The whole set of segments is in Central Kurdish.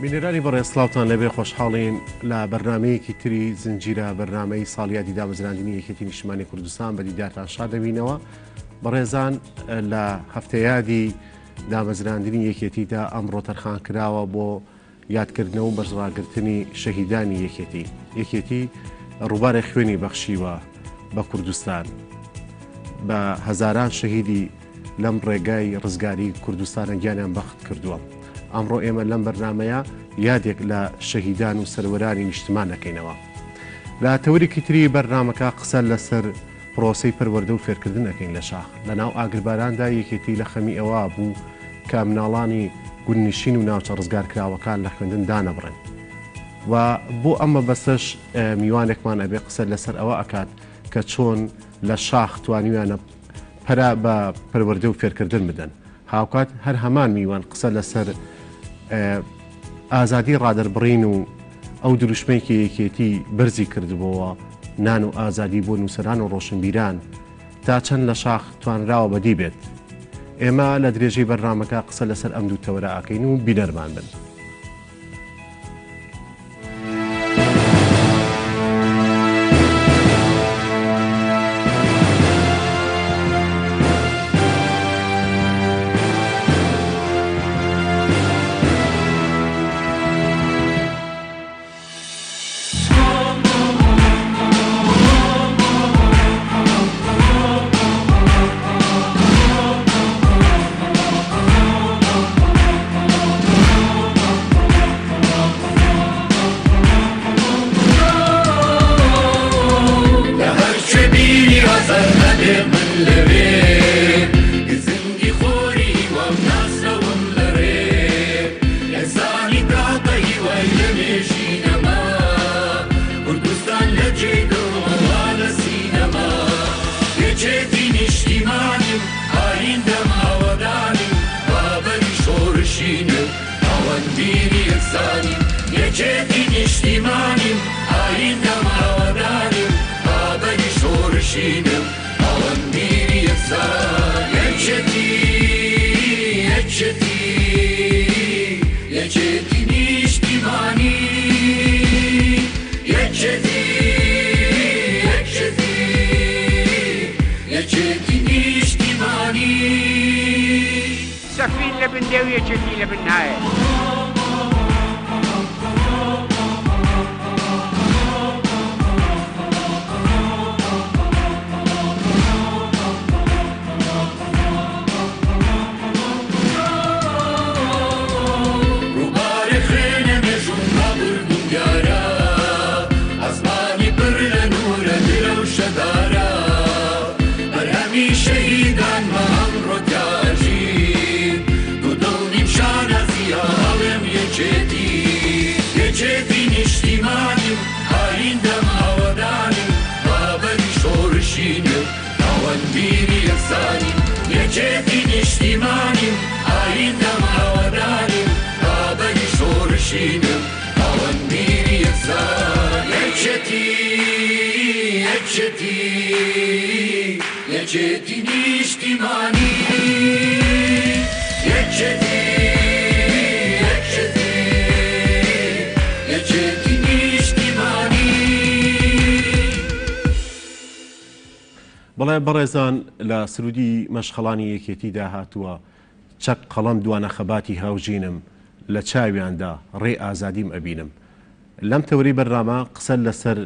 بینەرانی بەڕێز سڵاوتان لەبێ خۆشحاڵین لە بەرنمەیەکی تری زنجیرە بەرنمەی ساڵیادی دامەزراندنی یەکێتی نیشتیمانی کوردستان بە دیدارتان شاد دەبینەوە. بەڕێزان لە هەفتەیادی دامەزراندنی یەکێتیدا ئەمڕۆ تەرخان کراوە بۆ یادکردنەوە و بەرزڕاگرتنی شەهیدانی یەکێتی ڕووبارێک خوێنی بەخشیوە بە کوردستان بە هەزاران شەهیدی لەم ڕێگای ڕزگاری کوردستانە گیانیان بەخت کردووە. ئەمڕۆ ئێمە لەم بەرنمەیە یادێک لە شەهیدان و سەروەرانی نیشتمان دەکەینەوە. لە تەوریکی تری بەرنمەکە قسە لەسەر پرۆسەی پەروەردە و فێرکردن ئەەکەین لە شاخ. لەناو ئاگرباراندا یەکێتی لە خەمی ئەوە بوو کە مناڵانی گوننشین و ناوچە ڕزگارکراوەکان لە خوێندن دانەبڕن و بۆ ئەمە بەسەش میوانێکمان ئەبێ قسە لەسەر ئەوە ئەکات کە چۆن لە شاخ توانیویانە پەرا بە پەروەردە و فێرکردن بدەن. هاوکات هەر هەمان میوان قسە لەسەر ئازادی ڕادەربڕین و ئەو دروشمەیەکی یەکێتی بەرزی کردبەوە نان و ئازادی بۆ نووسەران و ڕۆشنبیران تا چەند لە شاخ توانراوە بەدی بێت. ئێمە لە درێژەی بەرنمەکە قسە لەسەر ئەم دوو تەوەرە ئاکەین و بینەرمان بن. سفين لبن داوية شكي لبن هاي یەکێتی نیشتیمانیم ئایندەم ئاوەدانیم بابەری شۆڕشینم ئەوەندبیری یەکسان یەکێتی نیشتیمانی یەکێتی نیشتیمانی. بەڵێ بەڕێزان لە سرودی مەشخەڵانی یەکێتیدا هاتووە چەک قەڵەم دوانە خەباتی هاوژینم لە چاویاندا ڕێ ئازادیم ئەبینم. لەم تەوری بەرنامە قسە لەسەر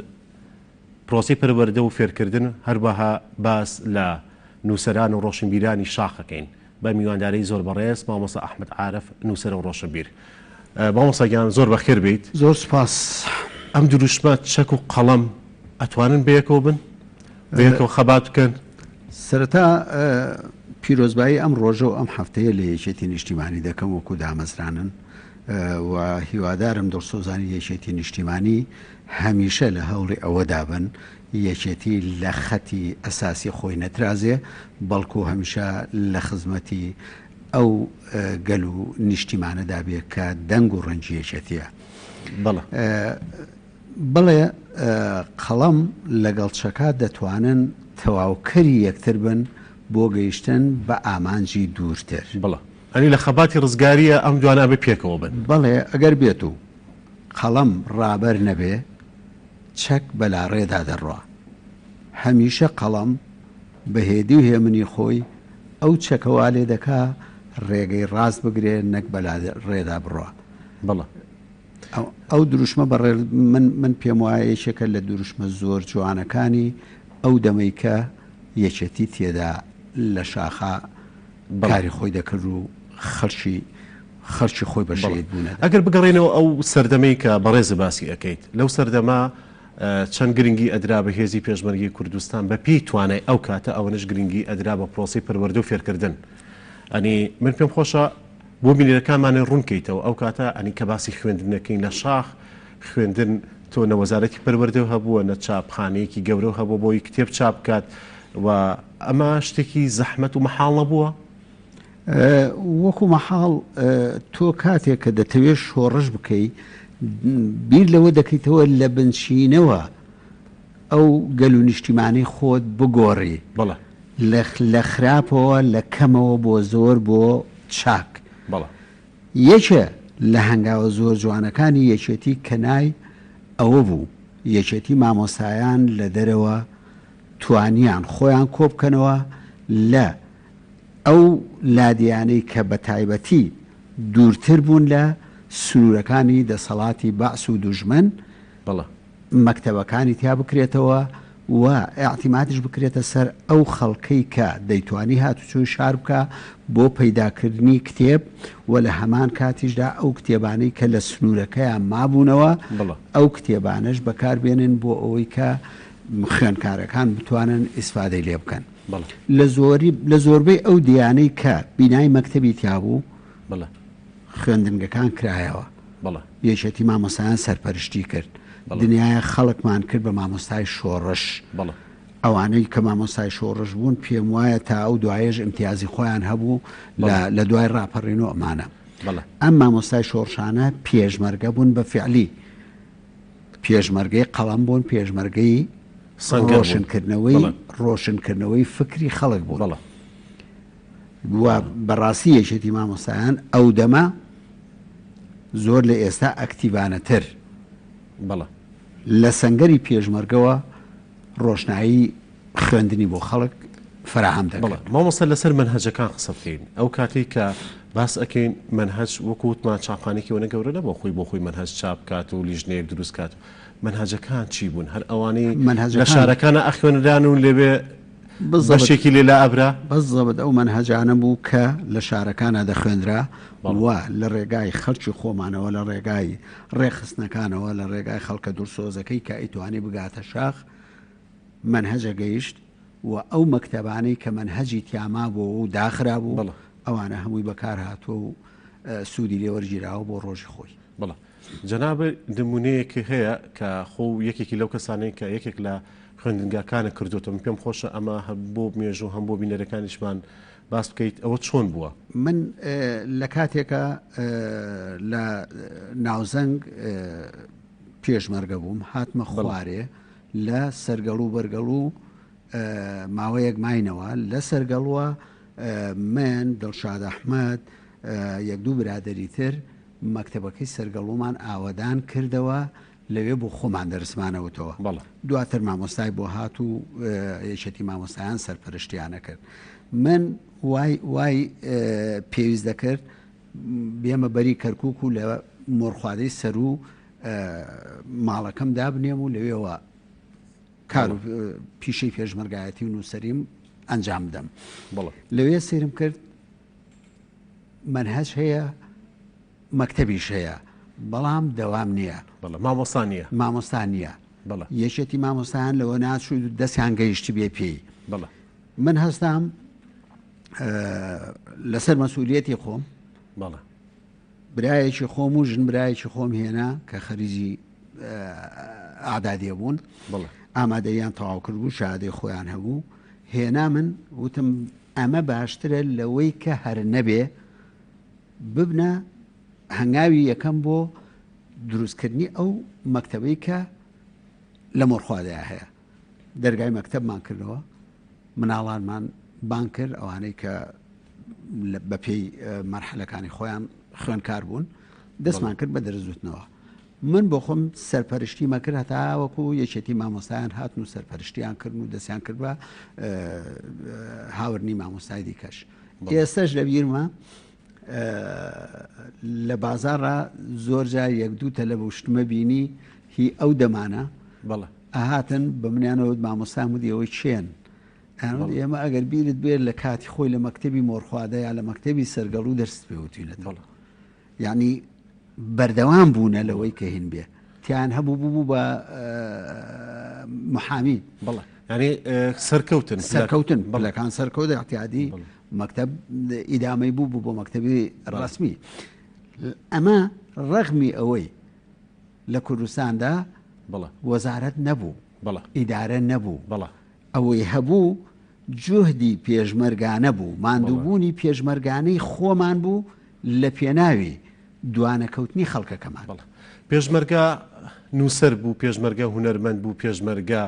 پرۆسی پەروەردە و فێرکردن هەروەها باس لە نووسەران و ڕۆشنبیرانی شاخەکەین بە میواندارەی زۆر بەڕێز مامۆستا ئەحمەد عارف نووسەر و ڕۆشنبیر. مامۆستاگیان زۆر بەخێر بیت. زۆر سپاس. ئەم دروشمە چەک و قەڵەم ئەتوانن بەیەکەوە بن بەیەکەوە خەبات بکەن. سەرەتا پیرۆزبایی ئەم ڕۆژە و ئەم هەفتەیە لە یەکێتی نیشتیمانی دەکەم وەکو دامەزرانن و هیوادارم دڵسۆزانی یەکێتی نیشتیمانی هەمیشە لە هەوڵی ئەوەدا بن یەکێتی لە خەتی ئەساسی خۆی نەترازێ بەڵکو هەمیشە لە خزمەتی ئەو گەل و نیشتیمانەدا بێ کە دەنگ و ڕەنجی یەکێتیە. بڵێ قەڵەم لەگەڵ چەکە دەتوانن تەواوکەری یەکتر بن بۆ گەیشتن بە ئامانجی دوورتر. بڵێ ئەنی لە خەباتی ڕزگاریە ئەم دوانە بە پێکەوە بن. بەڵێ ئەگەر بێت و قەڵەم ڕابەر نەبێ چەک بەلا ڕێدا دەڕوا هەمیشە قەڵەم بەهێدی و هێمنی خۆی ئەو چەکەوا لێ دەکا ڕێگەی ڕاست بگرێ نەک بەلا ڕێدا بڕوا. بەڵێ ئەو دروشمە بەڕێ من پێم وایە یەکێکە لە دروشمە زۆر جوانەکانی ئەو دەمەی کە یەکێتی تێدا لە شاخە کاری خۆی دەکرد و خەرچی خۆی بەشێت بوون. ئەگەر بگەڕێنەوە ئەو سەردەمەی کە بەڕێز باسی ئەەکەیت لەو سەردەما چەند گرنگی ئەدرا بە هێزی پێشمەرگی کوردستان بە پێی توانای ئەو کاتە ئەوەنش گرنگی ئەدرا بە پرۆسی پەروەردە و فێرکردن. ئەنی من پێم خۆشە بۆ بینەرەکانمانە ڕوونکەیتەوە ئەو کاتە ئەنی کە باسی خوێندنەکەین لە شاخ خوێندن تۆ نەوەزارەتی پەروەردە هەبووە نە چاپخانەیەکی گەورە هەبوو بۆی کتێب چاپ بکات و ئەمە شتێکی زەحمەت و مەحاڵ نەبووە. وەکو مەحاڵ تۆ کاتێک کە دەتەوێت شۆڕش بکەی بیر لەوە دەکەیتەوە لە بنچینەوە ئەو گەل و نیشتیمانەی خۆت بگۆڕی. بەڵێ لە خراپەوە لە کەمەوە بۆ زۆر بۆ چاک. بەڵێ یەکە لە هەنگاوە زۆر جوانەکانی یەکێتی کەنای ئەوە بوو یەکێتی مامۆسایان لە دەرەوە توانیان خۆیان کۆ بکەنەوە لە ئەو لادیانەی کە بە تایبەتی دوورتر بوون لە سنوورەکانی دەسەڵاتی بەعس و دوژمن. بەڵێ مەکتەبەکانی تیا بکرێتەوە و ئاعتیمادش بکرێتە سەر ئەو خەڵکەی کە دەیتوانی هاتوچۆی شار بکە بۆ پەیداکردنی کتێب و لە هەمان کاتیشدا ئەو کتێبانەی کە لە سنوورەکەیان مابوونەوە ئەو کتێبانش بەکاربێنن بۆ ئەوەی کە خوێندکارەکان بتوانن ئیسفادەی لێ بکەن. لە زۆربەی ئەو دیانەی کە بینای مەکتەبی تیابوو خوێندنگەکان کرایەوە. یەکێتی مامۆستایان سەرپەرشتی کرد. دنیای خەڵکمان کرد بە مامۆستای شۆڕش. ئەوانەی کە مامۆستای شۆڕش بوون پێم وایە تا ئەو دوایەژ امتیازی خۆیان هەبوو لە دوای ڕاپەڕین و ئەمانە. ئەم مامۆستای شۆڕشانە پێشمەرگە بوون بە فعلی پێشمەرگەی قەڵەم بوون پێشمەرگەی ڕۆشنکردنەوەی فکری خەڵک بوو. و بەڕاستی یەکێتی مامۆستایان ئەو دەمە زۆر لە ئێستا ئەکتیڤانەتر لە سەنگەری پێشمەرگەوە ڕۆشنایی خوێندنی بۆ خەڵک فراهەم دەکات. مامۆستا لەسەر منهەجەکان قسە بکەین ئەو کاتێک کە باس ئەەکەین منهەج وەکووتمان چاپخانێکی وەنە گەورە نەبوو خۆی بۆ خۆی منهەج چاپ بکات و لیژنەیەک دروست کات. منهەجەکان چی بوون؟ هەر ئەوانەی لە شارەکانە ئەخوێنران و لێبێ بەشێکی لێلا ئەبرا بەزەبت ئەو منهەجانە بوو کە لە شارەکانە دەخوێنرا و لە ڕێگای خەڵکی خۆمانەوە لە ڕێگای ڕێخستنەکانەوە لە ڕێگای خەڵکە دوورسۆزەکەی کە ئیتوانی بگاتە شاخ منهەجە گەیشت و ئەو مەکتەبانەی کە منهەجی تیاما بۆ و داخرا بوو ئەوانە هەمووی بەکار هاتووە و سوودی لێوەرگیراوە بۆ ڕۆژی خۆی. بەڵێ جەنابە نمونەیەکی هەیە کە خۆ یەکێکی لەو کەسانەی کە یەکێک لە خوێندنگاکانە کردوتە من پێم خۆشە ئەمە بۆ مێژوو هەم بۆ بینەرەکانیشمان باس بکەیت ئەوە چۆن بووە؟ من لە کاتێکە لە ناوزەنگ پێشمەرگە بووم هاتمە خوارێ لە سەرگەڵ و بەرگەڵ و ماوەیەک ماینەوە لە سەرگەڵوە من دڵشاد ئەحمەد یەک دوو برادەری تر مەکتەبەکەی سەرگەڵومان ئاوەدان کردەوە لەوێ بۆ خۆمان دەرسمانەوتەوە. دواتر مامۆستای بۆ هات و یەکێتی مامۆستایان سەرپەرشتیانە کرد. من وای پێویست دەکرد بێمە بەری کەرکووک و لە مۆرخوادەی سەر و ماڵەکەم دابنێم و لەوێەوە کار و پیشەی پێشمەرگایەتی و نووسەریم ئەنجام بدەم. لەوێ سیرم کرد منهەج هەیە مەکتەبیش هەیە بەڵام دەوام نییە. مامۆستا نییە. یەکێتی مامۆستایان لەوە ناچوو دەستیان گەیشتی بێ پێی. من هەستام لەسەر مەسئولیەتی خۆم برایەکی خۆم و ژن برایەکی خۆم هێنا کە خەریجی ئاعدادیە بوون ئامادەیان تەواو کرد بوو شادەی خۆیان هەبوو هێنا من وتم ئەمە باشترە لەوەی کە هەر نەبێ ببنە هەنگاوی یەکەم بۆ دروستکردنی ئەو مەکتەبەی کە لە مۆرخوادەیە هەیە. دەرگای مەکتەبمان کردەوە مناڵانمان بان کرد ئەوانەی کە بەپێی مەرحەلەکانی خۆیان خوێنکار بوون دەستمان کرد بە دەرزوتنەوە من بۆ خۆم سەرپەرشتی مەکرد هەتا وەکو یەکێتی مامۆستایان هاتن و سەرپەرشتیان کرد و دەستیان کرد بە هاورنی مامۆستای دیکەش ئێستاش لە بیرمە لە بازارڕ زۆر جار یەک دوو تە لە بەشتمە بینی هی ئەو دەمانە ئاهاتن بە منیانەوە مامۆستام ودی ئەوەی چێن ئێمە ئەگەر بیرت بێت لە کاتی خۆی لە مەکتەبی مۆرخوادە یا لە مەکتەبی سەرگەڵ و دەرس پێوتوینێت یعنی بەردەوام بوونە لەوەی کە هین بێ تیان هەبوو بوو بە محامی ینی سەرکەوتن بەلەکان سەرکەوت احتیادی مەکتەب ئیدامەی بوو بۆ مەکتەبی ڕسمی ئەمە ڕەغمی ئەوەی لە کوردستاندا وەزارەت نەبوو ئیدارە نەبوو ئەوەی هەبوو جوهدی پێشمەرگانە بوو ماندووبوونی پێشمەرگانەی خۆمان بوو لە پێناوی دوانەکەوتنی خەڵکەکەمان پێشمەرگە نووسەر بوو پێشمەرگە هونەرمەند بوو پێشمەرگە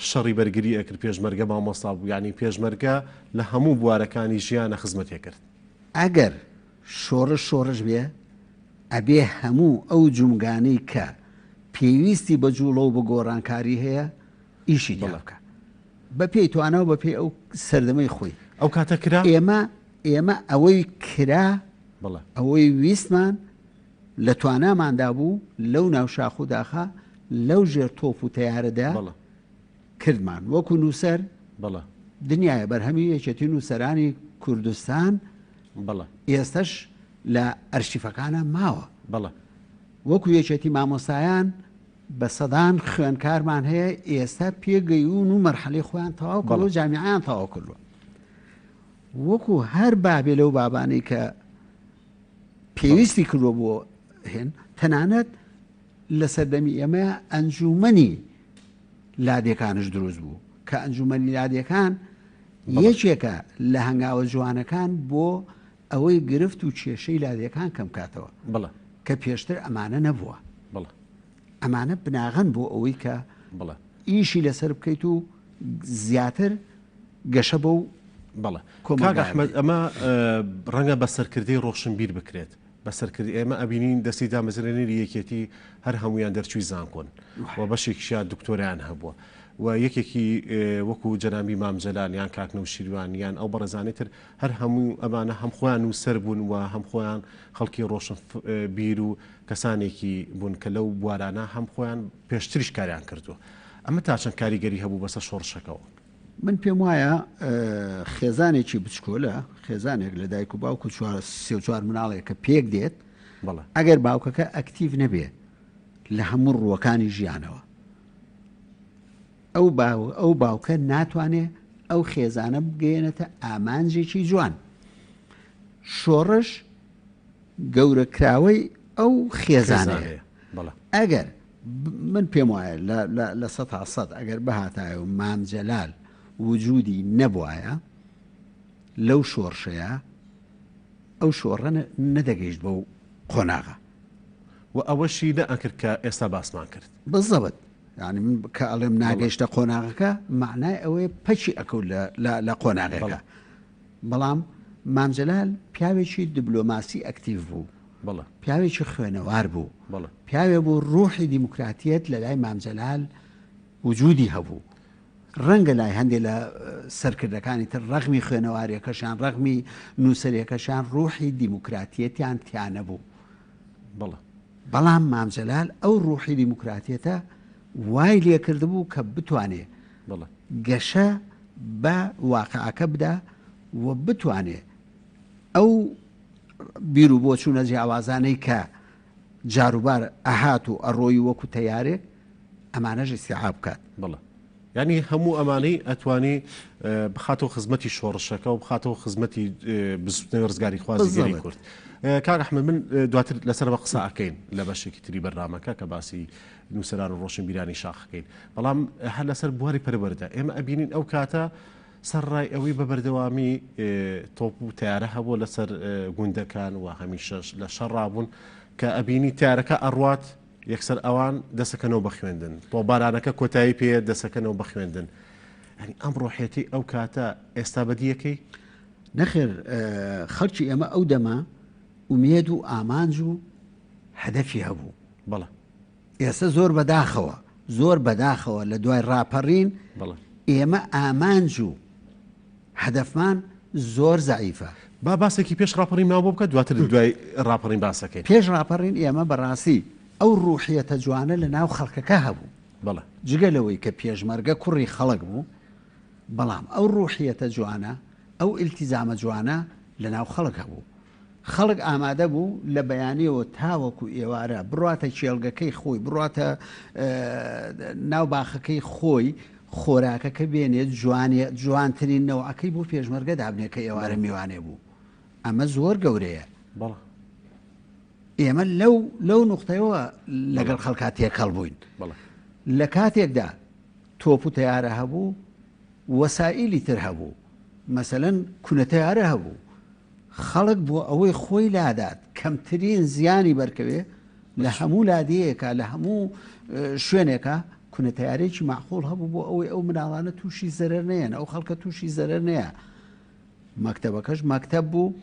شەڕی بەرگری ئەکرد پێشمەرگە مامۆستا بوو ینی پێشمەرگە لە هەموو بوارەکانی ژیانە خزمەتێ کرد ئەگەر شۆڕش بێ ئەبێ هەموو ئەو جومگانەی کە پێویستی بە جوڵە و بە گۆڕانکاری هەیە ئیشی بکە بە پێی توانەوە بە پێی ئەو سەردەمەی خۆی ئەو کاتە کرا ئێمە ئەوەی کرا ئەوەی ویستمان لە تواناماندا بوو لەو ناوشاخ و داخە لەو ژێر تۆپ و تەیارەدا کردمان وەکو نووسەر دنیاە بەرهەمی یەکێتی نووسەرانی کوردستان ئێستش لە ئەرشیفەکانە ماوە وەکو یەکێتی مامۆسایان بە سەدان خوێنکارمان هەیە ئێستا پێگەیون و مەرحەلەی خۆیان تەواو کردووە و جامیعیان تەواو کردووە وەکو هەر بابێ لەو بابانەی کە پێویستی کردووە بۆ هێن تەنانەت لە سەردەمی ئێمە ئەنجومەنی لادێکانش دروست بوو کە ئەنجومەنی لادێکان یەکێکە لە هەنگاوە جوانەکان بۆ ئەوەی گرفت و کێشەی لادێکان کەم کاتەوە کە پێشتر ئەمانە نەبووە ئەمانە بناغەن بۆ ئەوەی کە ئیشی لەسەر بکەیت و زیاتر گەشە بۆ کاک ئەحمەد ئەمە ڕەنگە بە سەرکردەی ڕۆشنبیر بکرێت بە سەرکردی ئێمە ئەبینین دەستی دامەزرێنەری یەکێتی هەر هەمویان دەرچووی زانکۆن و بەشێکیشیان دکتۆریان هەبووە و یەکێکی وەکو جەنابی مامجەلال یان کاکنەوت شیروان یان ئەو بەڕێزانێتر هەر هەموو ئەمانە هەم خۆیان و سەر بوون و هەم خۆیان خەڵکی ڕۆشن بیر و کەسانێکی بوون کە لەو بوارانە هەم خۆیان پێشتریش کاریان کردووە ئەمە تا چەند کاریگەری هەبوو بەسەر شۆڕشەکەەوە من پێم وایە خێزانێکی بچکۆلە خێزانێک لە دایک و باوکو 34 مناڵێک کە پێک دێت ئەگەر باوکەکە ئەکتیڤ نەبێ لە هەموو ڕووەکانی ژیانەوە ئەو باوکە ناتوانێت ئەو خێزانە بگەێنێتە ئامانجێکی جوان شۆڕش گەورەکراوەی ئەو خێزانەیە ئەگەر من پێم وایە لە 100 ئەگەر بەهاتایە و مامجەلال وجودی نەبوایە لەو شۆڕشەیە ئەو شۆڕە نەدەگەیشت بەو قۆناغە و ئەوەشی نەئەکرد کە ئێستا باسمان کرد بەزەبت یعنی من کە ئەڵێم ناگەیشتە قۆناغەکە معنای ئەوەیە پەچی ئەکەوت لە قۆناغەکە بەڵام مامجەلال پیاوێکی دیبلۆماسی ئەکتیڤ بوو پیاوێکی خوێنەوار بوو پیاوێ بوو ڕوحی دیموکراتیەت لە لای مامجەلال وجودی هەبوو ڕەنگە لای هەندێک لە سەرکردەکانی تر ڕەغمی خوێنەواریەکەشان ڕەغمی نووسەرێکەشان ڕوحی دیموکراتیەتیان تیانە بوو بەڵام مامجەلال ئەو ڕوحی دیموکراتیەتە وای لێکرد بوو کە بتوانێ گەشە بە واقعەکە بدا و بتوانێ ئەو بیر و بۆ چوونە جیاوازانەی کە جاروبار ئەهات و ئەڕۆی وەکو تەیارێک ئەمانەش ئیستیعاب بکات ینی هەموو ئەمانەی ئەتوانی بخاتەوە خزمەتی شۆڕشەکە و بخاتەوە خزمەتی بزوتنەوەی ڕزگاری خوازیگەری کورد کاک ئەحمەد من دواتر لەسەر بە قسە ئەکەین لە بەشێکی تری بەرنامەکە کە باسی نووسەران و ڕۆشنبیرانی شاخەکەین بەڵام هەر لەسەر بواری پەروەردە ئێمە ئەبینین ئەو کاتە سەرڕای ئەوەی بە بەردەوامی تۆپ و تیارە هەبوو لەسەر گوندەکان و هەمیشەش لە شەڕابوون کە ئەبینی تیارەکە ئەڕوات یەکسەر ئەوان دەسەکەنەوە بە خوێندن تۆ بارانەکە کۆتایی پێ دەسەکەنەوە بە خوێندن ئەم ڕۆحێتی ئەو کاتە ئێستا بەدیەکەی نەخێر خەڵکی ئێمە ئەو دەما ئومێد و ئامانج و هەدەفی هەبوو بەڵێ ئێستا زۆر بەداخەوە لە دوای ڕاپەڕین بەڵێ ئێمە ئامانج و هەدەفمان زۆر زەعیفە. با باسێکی پێش ڕاپەڕی ماوە بۆ بکە دواتر دوای ڕاپەڕین باسەکەی پێش ڕاپەڕین ئێمە بەڕاستی ئەو ڕوحیەتە جوانە لە ناو خەڵکەکە هەبوو بەڵێ جگەلەوەی کە پێشمەرگە کوڕی خەڵک بوو بەڵام ئەو ڕوحیەتە جوانە ئەو ئیلتیزامە جوانە لە ناو خەڵک هەبوو خەڵک ئامادە بوو لە بەیانیەوە تاوەکو ئێوارە بڕاتە کێڵگەکەی خۆی بڕاتە ناو باخەکەی خۆی خۆراکەکە بێنێت جوانترین نەوەکەی بۆ پێشمەرگە دابنێت کە ئێوارە میوانێ بوو ئەمە زۆر گەورەیە بەڵێ ئێمە لەو نوختەوە لەگەڵ خەڵکات تێکەڵ بووین بەڵێ لە کاتێکدا تۆپ و تەیارە هەبوو وەسائیلی تر هەبوو مەسەلەن کونەتەیارە هەبوو خەڵک بۆ ئەوەی خۆی لادات کەمترین زیانی بەرکەوێ لە هەموو لادەیەکە لە هەموو شوێنێکە کونەتەیارێکی معقول هەبوو بۆ ئەوەی ئەو مناڵانە تووشی زەرەر نەیەن ئەو خەڵکە تووشی زەرەر نەیە مەکتەبەکەش مەکتەب بوو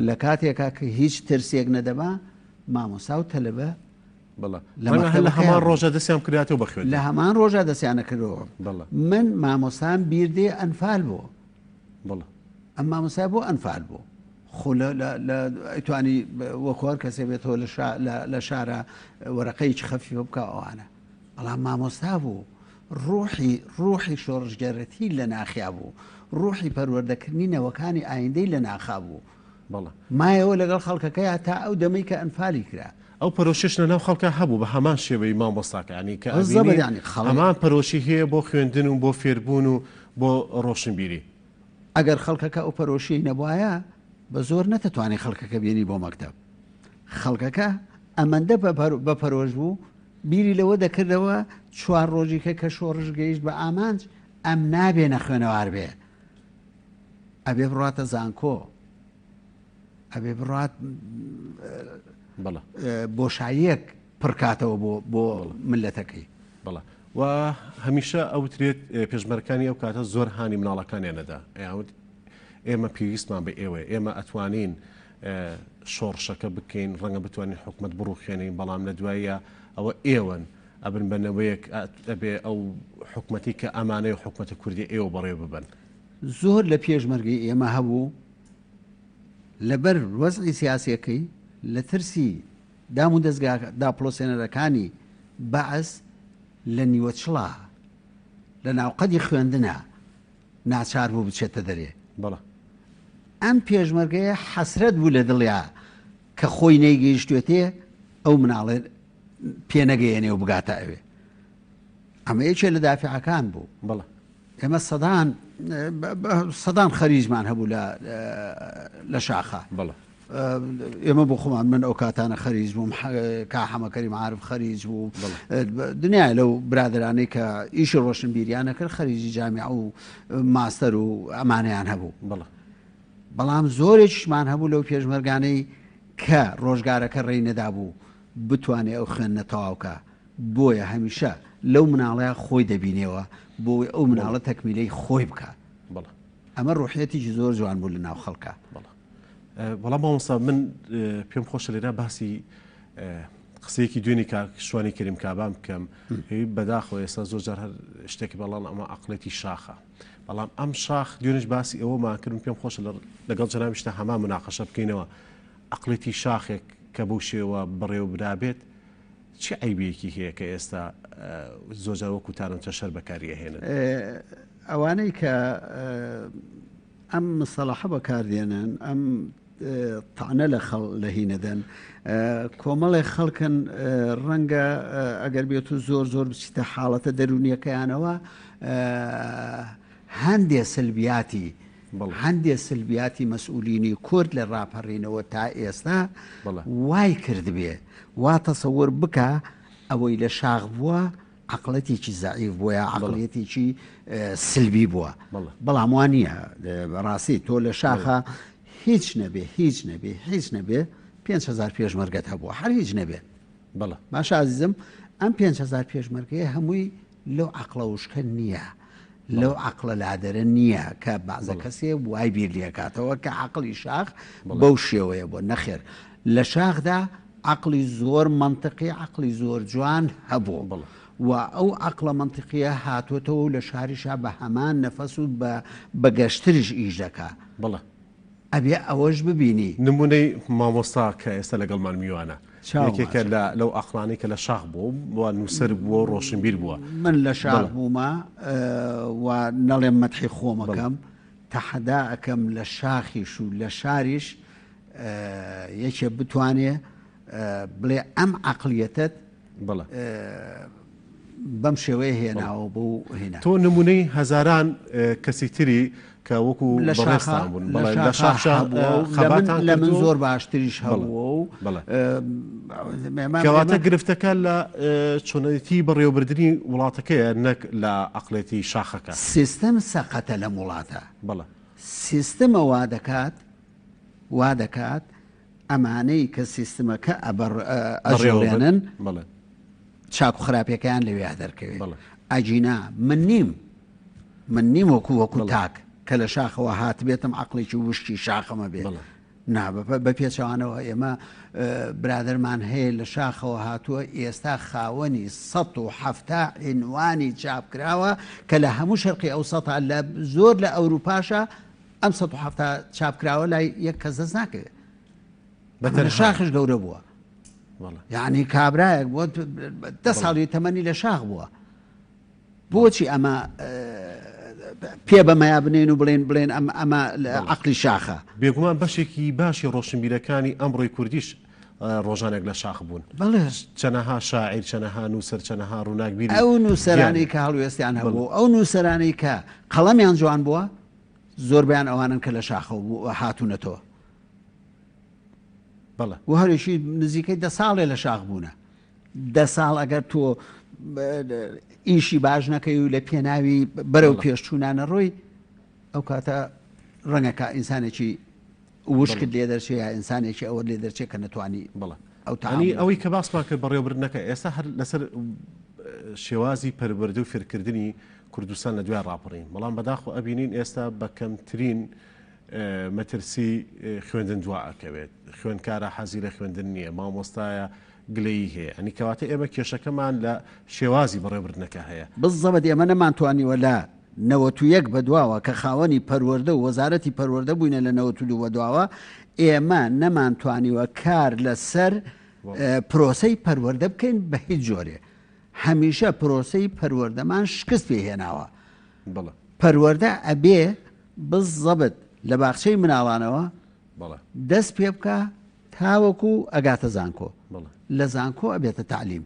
لە کاتێکا کە هیچ ترسێک نەدەبا مامۆستا و تەلەبە لە هەمان ڕۆژە دەستیان کرداتەوە بەخوێن لە هەمان ڕۆژە دەستیانە کردەوە من مامۆستام بیردێ ئەنفال بووە بەڵێ ئەم مامۆستا بۆ ئەنفال بوو خۆ ئەیتوانی وەکوەر کەسێ بێتەوە لە شارە وەرەقەیەکی خەفیفە بکە ئەوانە بەڵام مامۆستا بوو ڕوحی شۆڕژگەرەتی لە ناخیا بوو ڕوحی پەروەردەکردنی نەوەکانی ئایندەی لە ناخا بوو مایەوە لەگەڵ خەڵکەکەی تا ئەو دەمەی کە ئەنفالی کرا ئەو پەرۆشش لە ناو خەڵکە هەبوو بە هەمان شێوەی مامۆستاکە ینی کە هەمان پەرۆشی هەیە بۆ خوێندن و بۆ فێربوون و بۆ ڕۆشنبیری ئەگەر خەڵکەکە ئەو پەرۆشی نەبوایە بە زۆر نەتەتوانێت خەڵکەکە بێنی بۆ مەکتەب خەڵکەکە ئەمەندە بە پەرۆژ بوو بیری لەوە دەکردەوە چوار ڕۆژیکە کە شۆڕش گەیشت بە ئامانج ئەم نابێنە خوێنەوار بێ ئەبێ بڕاتە زانکۆ ئەبێ بڕات بۆشاییەک پڕکاتەوە بۆ ملەتەکەی بەڵێ و هەمیشە ئەوترێت پێشمەرەکانی ئەو کاتە زۆر هانی مناڵەکانیانەدا ئێمە پێویستمان بە ئێوە ئێمە ئەتوانین شۆڕشەکە بکەین ڕەنگە بتوانین حکومت بڕوخێنین بەڵام لە دوایە ئەوە ئێوەن ئەبن بەنەوەیەک ئەبێ ئەو حکومەتی کە ئەمانەی و حکومەتە کوردی ئێوە بەڕێ ببن زۆر لە پێشمەرگی ئێمە هەبوو لەبەر وەزعی سیاسیەکەی لە ترسی دام و دەستگا داپڵۆسێنەرەکانی بەعس لە نیوەچڵا لە ناوقەدی خوێندنە ناچار بوو بچێتە دەرێ ئەم پێشمەرگەیە حەسرەت بوو لە دڵیا کە خۆی نەیگەیشتوێتێ ئەو مناڵێ پێنەگەیەنێ و بگاتە ئەوێ ئەمە یەکێ لە دافعەکان بوو ئێمە سەدان خەریجمان هەبوو لە شاخە ئێمە بۆ خۆمان من ئەو کاتانە خەریج بووم کا حەمەکەری معارف خەریج بوو دنیای لەو برادرانەی کە ئیشی ڕۆشنبیریانە کرد خەریجی جامیع و ماستەر و ئەمانەیان هەبوو بەڵام زۆرێکیشمان هەبوو لەو پێشمەرگانەی کە ڕۆژگارەکە ڕێی نەدا بوو بتوانێت ئەو خوێندنە تەواوکە بۆیە هەمیشە لەو مناڵەیە خۆی دەبینێەوە بۆی ئەو مناڵە تەکمیلەی خۆی بکە ئەمە ڕوحەتێکی زۆر جوان بوو لە ناو خەڵکە بەڵام مامۆستا من پێم خۆشە لێرە باسی قسەیەکی دوێنی شوانی کەریم کابام بکەم بەداخەوە ئێستا زۆر جار هەر شتێکی بەڵام ئەمە عەقڵەتی شاخە بەڵام ئەم شاخ دوێنش باسی ئەوەمان کردن پێم خۆشە لەگەڵ جەنابیشتە هەمان مناقەشە بکەینەوە عەقڵەتی شاخێک کە بەو شێوە بڕێ و برابێت چی عیبێکی هەیە کە ئێستا زۆرجار وەکو تارنچە شەر بەکاریەهێنن ئەوانەی کە ئەم مستەڵەحە بەکاردێنن ئەم تەعنە لە هینەدەن کۆمەڵێک خەڵکن ڕەنگە ئەگەر بێت و زۆر بچیتە حاڵەتە دەرونیەکەیانەوە هەندێ سلبیاتی مەسئولینی کورد لە ڕاپەڕینەوە تا ئێستا وای کردبێ وا تەسەوەر بکە ئەوەی لە شاخ بووە عقلەتێکی زەعیف بووە یا عقلەتێکی سلبی بووە بەڵام وان نییە بەڕاستی تۆ لە شاخە هیچ نەبێ 5,000 پێشمەرگەت هەبووە هەر هیچ نەبێت باشە عزیزم ئەم 5,000 پێشمەرگەیە هەمووی لەو عقلە وشکە نییە لەو عقلە لادەرە نییە کە بەعزە کەسێ وای بیر لێکاتەوە کە عقلی شاخ بەو شێوەیە بۆ نەخێر لە شاخدا عقلی زۆر منطقی عقلی زۆر جوان هەبوو و ئەو عقلە منطقیە هاتوۆتەوە و لە شاریشا بە هەمان نەفەس و بە گەشتریش ئیش دەکا بڵێ ئەبێ ئەوەش ببینی نمونەی مامۆستا کە ئێستا لەگەڵمان میوانە یەکێکە لەو ئەقلانی کە لە شاخ بوو بۆ نووسەر بووە ڕۆشنبیر بووە من لە شاخ بوومە و نەڵێم مەدحی خۆمەکەم تەحەدا ئەەکەم لە شاخیش و لە شاریش یەکێ بتوانێ بڵێ ئەم عقلیەتت بڵێ بەم شێوەیە هێناوە بۆ هێنا تۆ نمونەی هەزاران کەسی تری کە وەکو بەڕێستان بوون لە شاخ لە من زۆر باشتریش هەبووە و کەواتە گرفتەکە لە چۆنەتی بەڕێوەبردننی وڵاتەکەیە نەک لە عقلێتی شاخەکە سیستەم سەقەتە لە وڵاتە بڵێ سیستەمە وا دەکات ئەمانەی کە سیستمەکە ئەژێڵێنن چاک و خراپەکەیان لەوێ دەرکەوێت ئەجینا من نیم وەکو تاک کە لە شاخەوە هات بێتم عقلێکی وشتی شاخەمە بێت بە پێچەوانەوە ئێمە برادرمان هەیە لە شاخەوە هاتووە ئێستا خاوەنی 170 عنوانی چاپکراوە کە لە هەموو شەرقی ئەوسەتا لە زۆر لە ئەوروپاشە ئەم 170 چاپکراوە لای یەک کەس دەست ناکەوێت بەتەنە شاخش گەورە بووە یعنی کابرایەک بۆ 10 ساڵی تەمەنی لە شاخ بووە بۆچی ئەمە پێ بەمەیا بنێن و بڵێن ئەمە عقلی شاخە بێگومان بەشێکی باشی ڕۆشنبیرەکانی ئەمڕۆی کوردیش ڕۆژانێک لە شاخ بوون چەنەها شاعیر چەنەها نووسەر چەنەها ڕووناکبیری ئەو نووسەرانەی کە هەڵوێستیان هەبوو ئەو نووسەرانەی کە قەڵەمیان جوان بووە زۆربیان ئەوانن کە لە شاخەوە هاتوونەتەوە و هەرێکی نزیکەی 10 ساڵێ لە شاخ بوونە 10 ساڵ ئەگەر تۆ ئیشی باش نەکەی و لە پێناوی بەرەو پێشچوونانە ڕۆی ئەو کاتە ڕەنگەکە ئینسانێکی وشکت لێ دەرچێت یا ئینسانێکی ئەوە لێ دەرچێت کە نەتوانی بڵێ ئەوەی کە باسمان کرد بەڕێوەبردنەکە ئێستا هەر لەسەر شێوازی پەروەردە و فێرکردنی کوردستان لە دوای ڕاپەڕین بەڵام بەداخۆ ئەبینین ئێستا بە کەمترین مەترسی خوێندن دواکەوێت خوێندکارە حەزی لە خوێندن نییە مامۆستایە گلەیی هەیە ئەنی کەواتە ئێمە کێشەکەمان لە شێوازی بەڕێوەبردنەکە هەیە بزەبەت ئێمە نەمانتوانیوە لە 91 بەدواوە کە خاوەنی پەروەردە و وەزارەتی پەروەردە بووینە لە 92 بەدواوە ئێمە نەمانتوانیوە کار لەسەر پرۆسەی پەروەردە بکەین بە هیچ جۆرێ هەمیشە پرۆسەی پەروەردەمان شکست پێهێناوە پەروەردە ئەبێ بزەبت لە باخچەی مناڵانەوە دەست پێ بکە تاوەکو ئەگاتە زانکۆ لە زانکۆ ئەبێتە تعلیم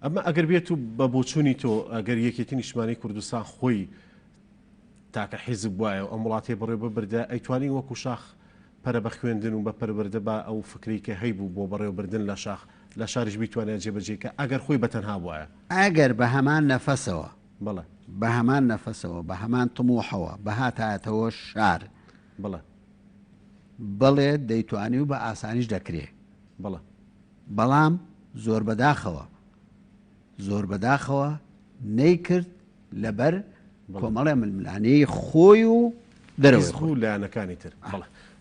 ئەمە ئەگەر بێت و بە بۆچوونی تۆ ئەگەر یەکێتی نیشتمانی کوردستان خۆی تاکە حیزب وایە و ئەم وڵاتی بڕێ ببردە ئەیتوانی وەکو شاخ پەرە بە خوێندن و بە پەروەردە بە ئەو فکری کە هەیبوو بۆ بەڕێوەبردن لە شاخ لە شاریش بیتوانێت جێبەجێکە ئەگەر خۆی بەتەنها وایە ئەگەر بە هەمان نەفەسەوە بە هەمان نەفەسەوە بە هەمان تموحەوە بەهاتایەتەوە شار بڵێ دەیتوانی و بە ئاسانیش دەکرێت بەڵام زۆر بەداخەوە نەیکرد لەبەر کۆمەڵێ ململانەی خۆی و دەرەوە لایەنەکانی تر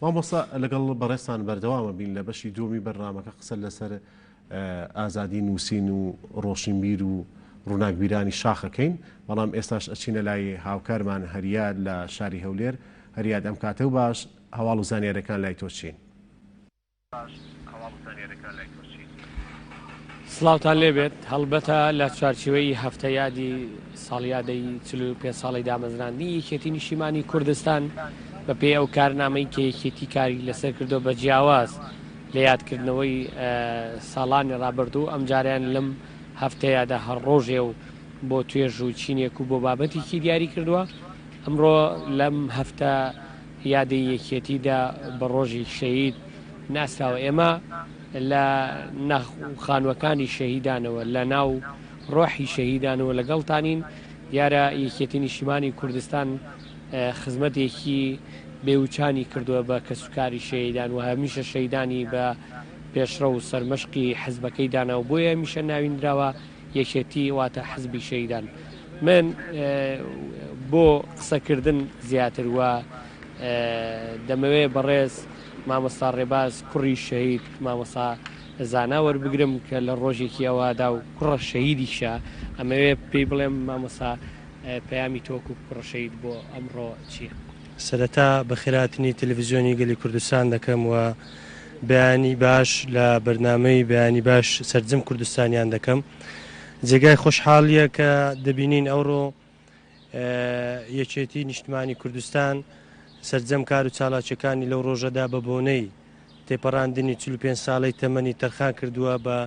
مامۆستا لەگەڵ بەڕێستان بەردەوامە بین لە بەشی دومی بەرنامەکە قسە لەسەر ئازادی نووسین و ڕۆشنبیر و ڕووناکبیرانی شاخەکەین بەڵام ئێستاش ئەچینە لای هاوکارمان هەریاد لە شاری هەولێر هەریاد ئەم کاتە و باش هەواڵ و زانیاریەکان لای تۆ چین سڵاوتان لێبێت هەڵبەتە لە چارچوەی هەفتە یادی ساڵیادەی 45 ساڵی دامەزراندنی یەکێتی نیشتیمانی کوردستان بە پێی ئەو کارنامەی کە یەکێتی کاری لەسەر کردو بە جیاواز لە یادکردنەوەی ساڵانی ڕابردوو ئەم جاریان لەم هەفتەیەدا هەر ڕۆژێ و بۆ توێژ و چینێک و بۆ بابەتێکی دیاری کردووە ئەمڕۆ لەم هەفتە یادی یەکێتیدا بە ڕۆژی شەهید ناسراوە ئێمە لە خانوەکانی شەهیدانەوە لە ناو ڕۆحی شەهیدانەوە لەگەڵتانین دیارە یەکێتی نیشتیمانی کوردستان خزمەتێکی بێوچانی کردووە بە کەسوکاری شەهیدان و هەمیشە شەهیدانی بە پێشڕە و سەرمەشقی حزبەکەی دانا و بۆیە میشە ناویندراوە یەکێتی واتە حزبی شەهیدان من بۆ قسەکردن زیاتر وە دەمەوێ بەڕێز مامۆستا ڕێباز کوڕی شەهید مامۆستا زانا وەربگرم کە لە ڕۆژێکی ئەووادا و کوڕە شەهیدیشە ئەمەوێ پێی بڵێم مامۆستا پەیامی تۆک و کوڕە شەهید بۆ ئەمڕۆ چییە؟ سەرەتا بە خێراتنی تەلەڤیزیۆنی گەلی کوردستان دەکەم و بەیانی باش لە بەرنامەی بەیانی باش سەرجەم کوردستانیان دەکەم. جێگای خۆشحاڵیە کە دەبینین ئەوڕۆ یەکێتی نیشتمانی کوردستان سەرجەم کار و چالاکیەکانی لەو ڕۆژەدا بە بۆنەی تێپەڕاندنی 45 ساڵەی تەمەنی تەرخان کردووە بە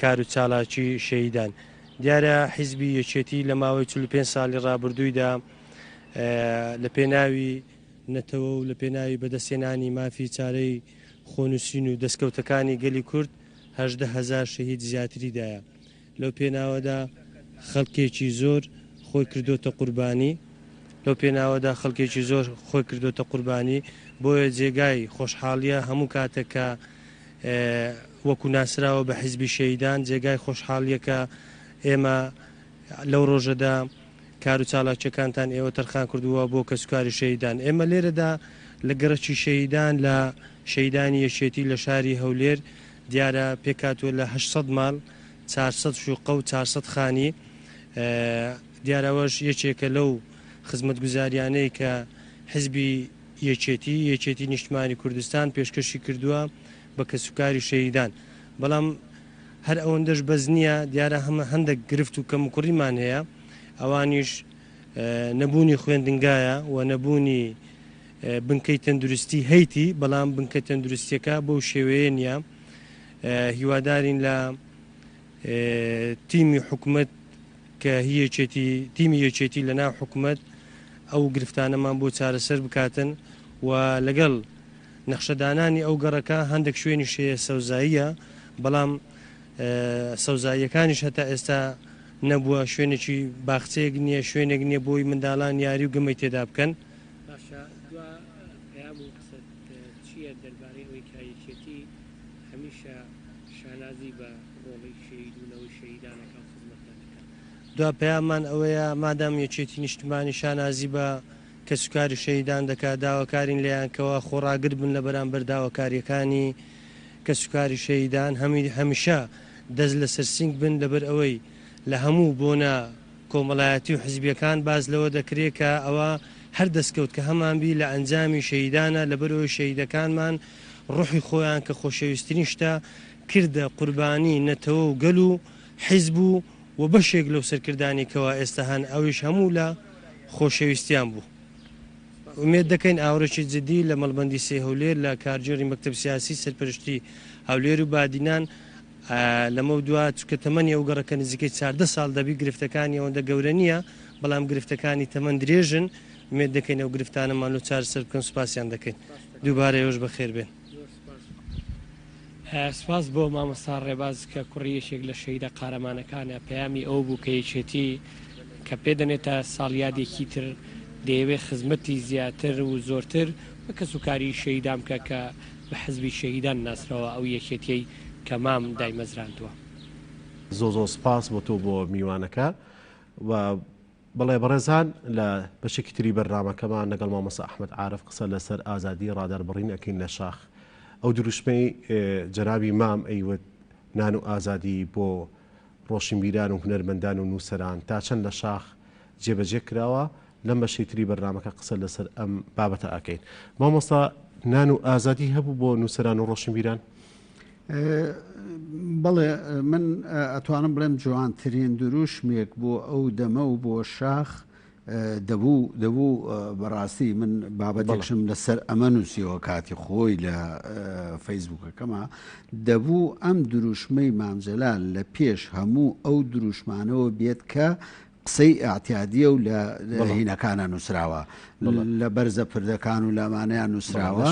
کار و چالاکی شەهیدان. دیارە حیزبی یەکێتی لە ماوەی 45 ساڵی ڕابردوویدا لە پێناوی نەتەوە و لە پێناوی بەدەستێنانی مافی چارەی خۆنووسین و دەستکەوتەکانی گەلی کورد 18,000 شەهید زیاتریدایە. لەو پێناوەدا خەڵکێکی زۆر خۆی کردوتە قوربانی لەو پێناوەدا خەڵکێکی زۆر خۆی کردوتە قوربانی بۆیە جێگای خۆشحاڵیە هەموو کاتێکە وەکو ناسراوە بە حیزبی شەهیدان جێگای خۆشحاڵیەکە ئێمە لەو ڕۆژەدا کار و چالاکیەکانتان ئێوە تەرخان کردووە بۆ کەسوکاری شەهیدان. ئێمە لێرەدا لە گەڕەکی شەهیدان لە شەهیدانی یەکێتی لە شاری هەولێر دیارە پێکاتوە لە 800 ماڵ 400 شوقە و 400 خانی دیارەوەش یەکێکە لەو خزمەتگوزاریانەی کە حیزبی یەکێتی نیشتمانی کوردستان پێشکەشی کردووە بە کەسوکاری شەهیدان. بەڵام هەر ئەوەندەش بەز نییە دیارە هەمە هەندێک گرفت و کەموکوڕیمان هەیە ئەوانیش نەبوونی خوێندنگایە و نەبوونی بنکەی تەندروستی هەیتی بەڵام بنکە تەندروستیەکە بەو شێوەیە نییە. هیوادارین لە تیمی حکوومەت کە تیمی یەکێتی لە ناو حکوومەت ئەو گرفتانەمان بۆ چارەسەر بکاتن و لەگەڵ نەخشەدانانی ئەو گەڕەکە هەندێک شوێنی شەیە سەوزاییە بەڵام سەوزاییەکانیش هەتا ئێستا نەبووە شوێنێکی باخچەیەک نییە شوێنێک نییە بۆی منداڵان یاری و گەمەی تێدا بکەن. چییە دەربارەی ئەوەی کایەکێتی هەمیشە شانازی بە ڕۆڵی شەهیدبوونەوەی شەهیدانەکان خزمەتدانەکان دوا پەیامان ئەوەیە مادام یەکێتی نیشتمانی شانازی بە کەسوکاری شەهیدان دەکات داواکارین لەیانکەوە خۆڕاگر بن لە بەرامبەر داواکاریەکانی کەسوکاری شەهیدان هەمیشە دەست لە سەرسینگ بن لەبەر ئەوەی لە هەموو بۆنە کۆمەڵایەتی و حزبیەکان باز لەوە دەکرێت کە ئەوە هەر دەستکەوت کە هەمان بی لە ئەنجامی شەهیدانە لەبەرەوەی شەهیدەکانمان ڕوحی خۆیان کە خۆشەویستترین شتە کردە قوربانی نەتەوە و گەل و حیزب و بەشێک لەو سەرکردانێکەوە ئێستا هەن ئەویش هەموو لە خۆشەویستیان بوو. ئومێد دەکەین ئاورێکی جدی لە مەڵبەندی سێ هەولێر لە کارجێری مەکتەب سیاسی سەرپەرشتی هەولێر و بادینان لەمە دوات کە تەمەنی ئەو گەڕەکە نزیکەی 14 ساڵ دەبی گرفتەکانی ئەوەندە گەورە نییە بەڵام گرفتەکانی تەمەن درێژن مێت دەکەین ئەو گرفتانەمان و چارەسەر بکەن سوپاسیان دەکەین. دووبارەیەوەش بەخێر بێن. سپاس بۆ مامۆستا ڕێباز کە کوڕیەشێک لە شەهیدە قارەمانەکانە پەیامی ئەو بوو کە یەکێتی کە پێدەنێتە ساڵیادێکی تر دەیەوێت خزمەتی زیاتر و زۆرتر بە کەسوکاری شەهیدان بکە کە بە حزبی شەهیدان ناسرەوە ئەو یەکێتیەی کە مام دایمەزراندووە. زۆ سپاس بۆ تۆ بۆ میوانەکە و بەڵێ بەڕێزان لە بەشێکی تری بەرنامەکەمان لەگەڵ مامۆستا ئەحمەد عارف قسە لەسەر ئازادی ڕاداربڕین ئەکەین لە شاخ. ئەو دروشمەی جەنابی مام ئەیوت نان و ئازادی بۆ ڕۆشنبیران و هونەرمەندان و نووسەران تا چەند لە شاخ جێبەجێ کراوە لەم بەشەی تری بەرنامەکە قسە لەسەر ئەم بابەتە ئەکەین. مامۆستا نان و ئازادی هەبوو بۆ نووسەران و ڕۆشنبیران؟ بەڵێ من ئەتوانم بڵێم جوانترین دروشمێک بۆ ئەو دەمە و بۆ شاخ دەبوو بەڕاستی من بابەتێکشم لەسەر ئەمە نووسیەوە کاتی خۆی لە فەیسبووکەکەمە دەبوو ئەم دروشمەی مامجەلال لە پێش هەموو ئەو دروشمانەوە بێت کە قسەی ئاعتیادیە و لە هینەکانە نووسراوە لە بەرزە پردەکان و لەمانەیان نووسراوە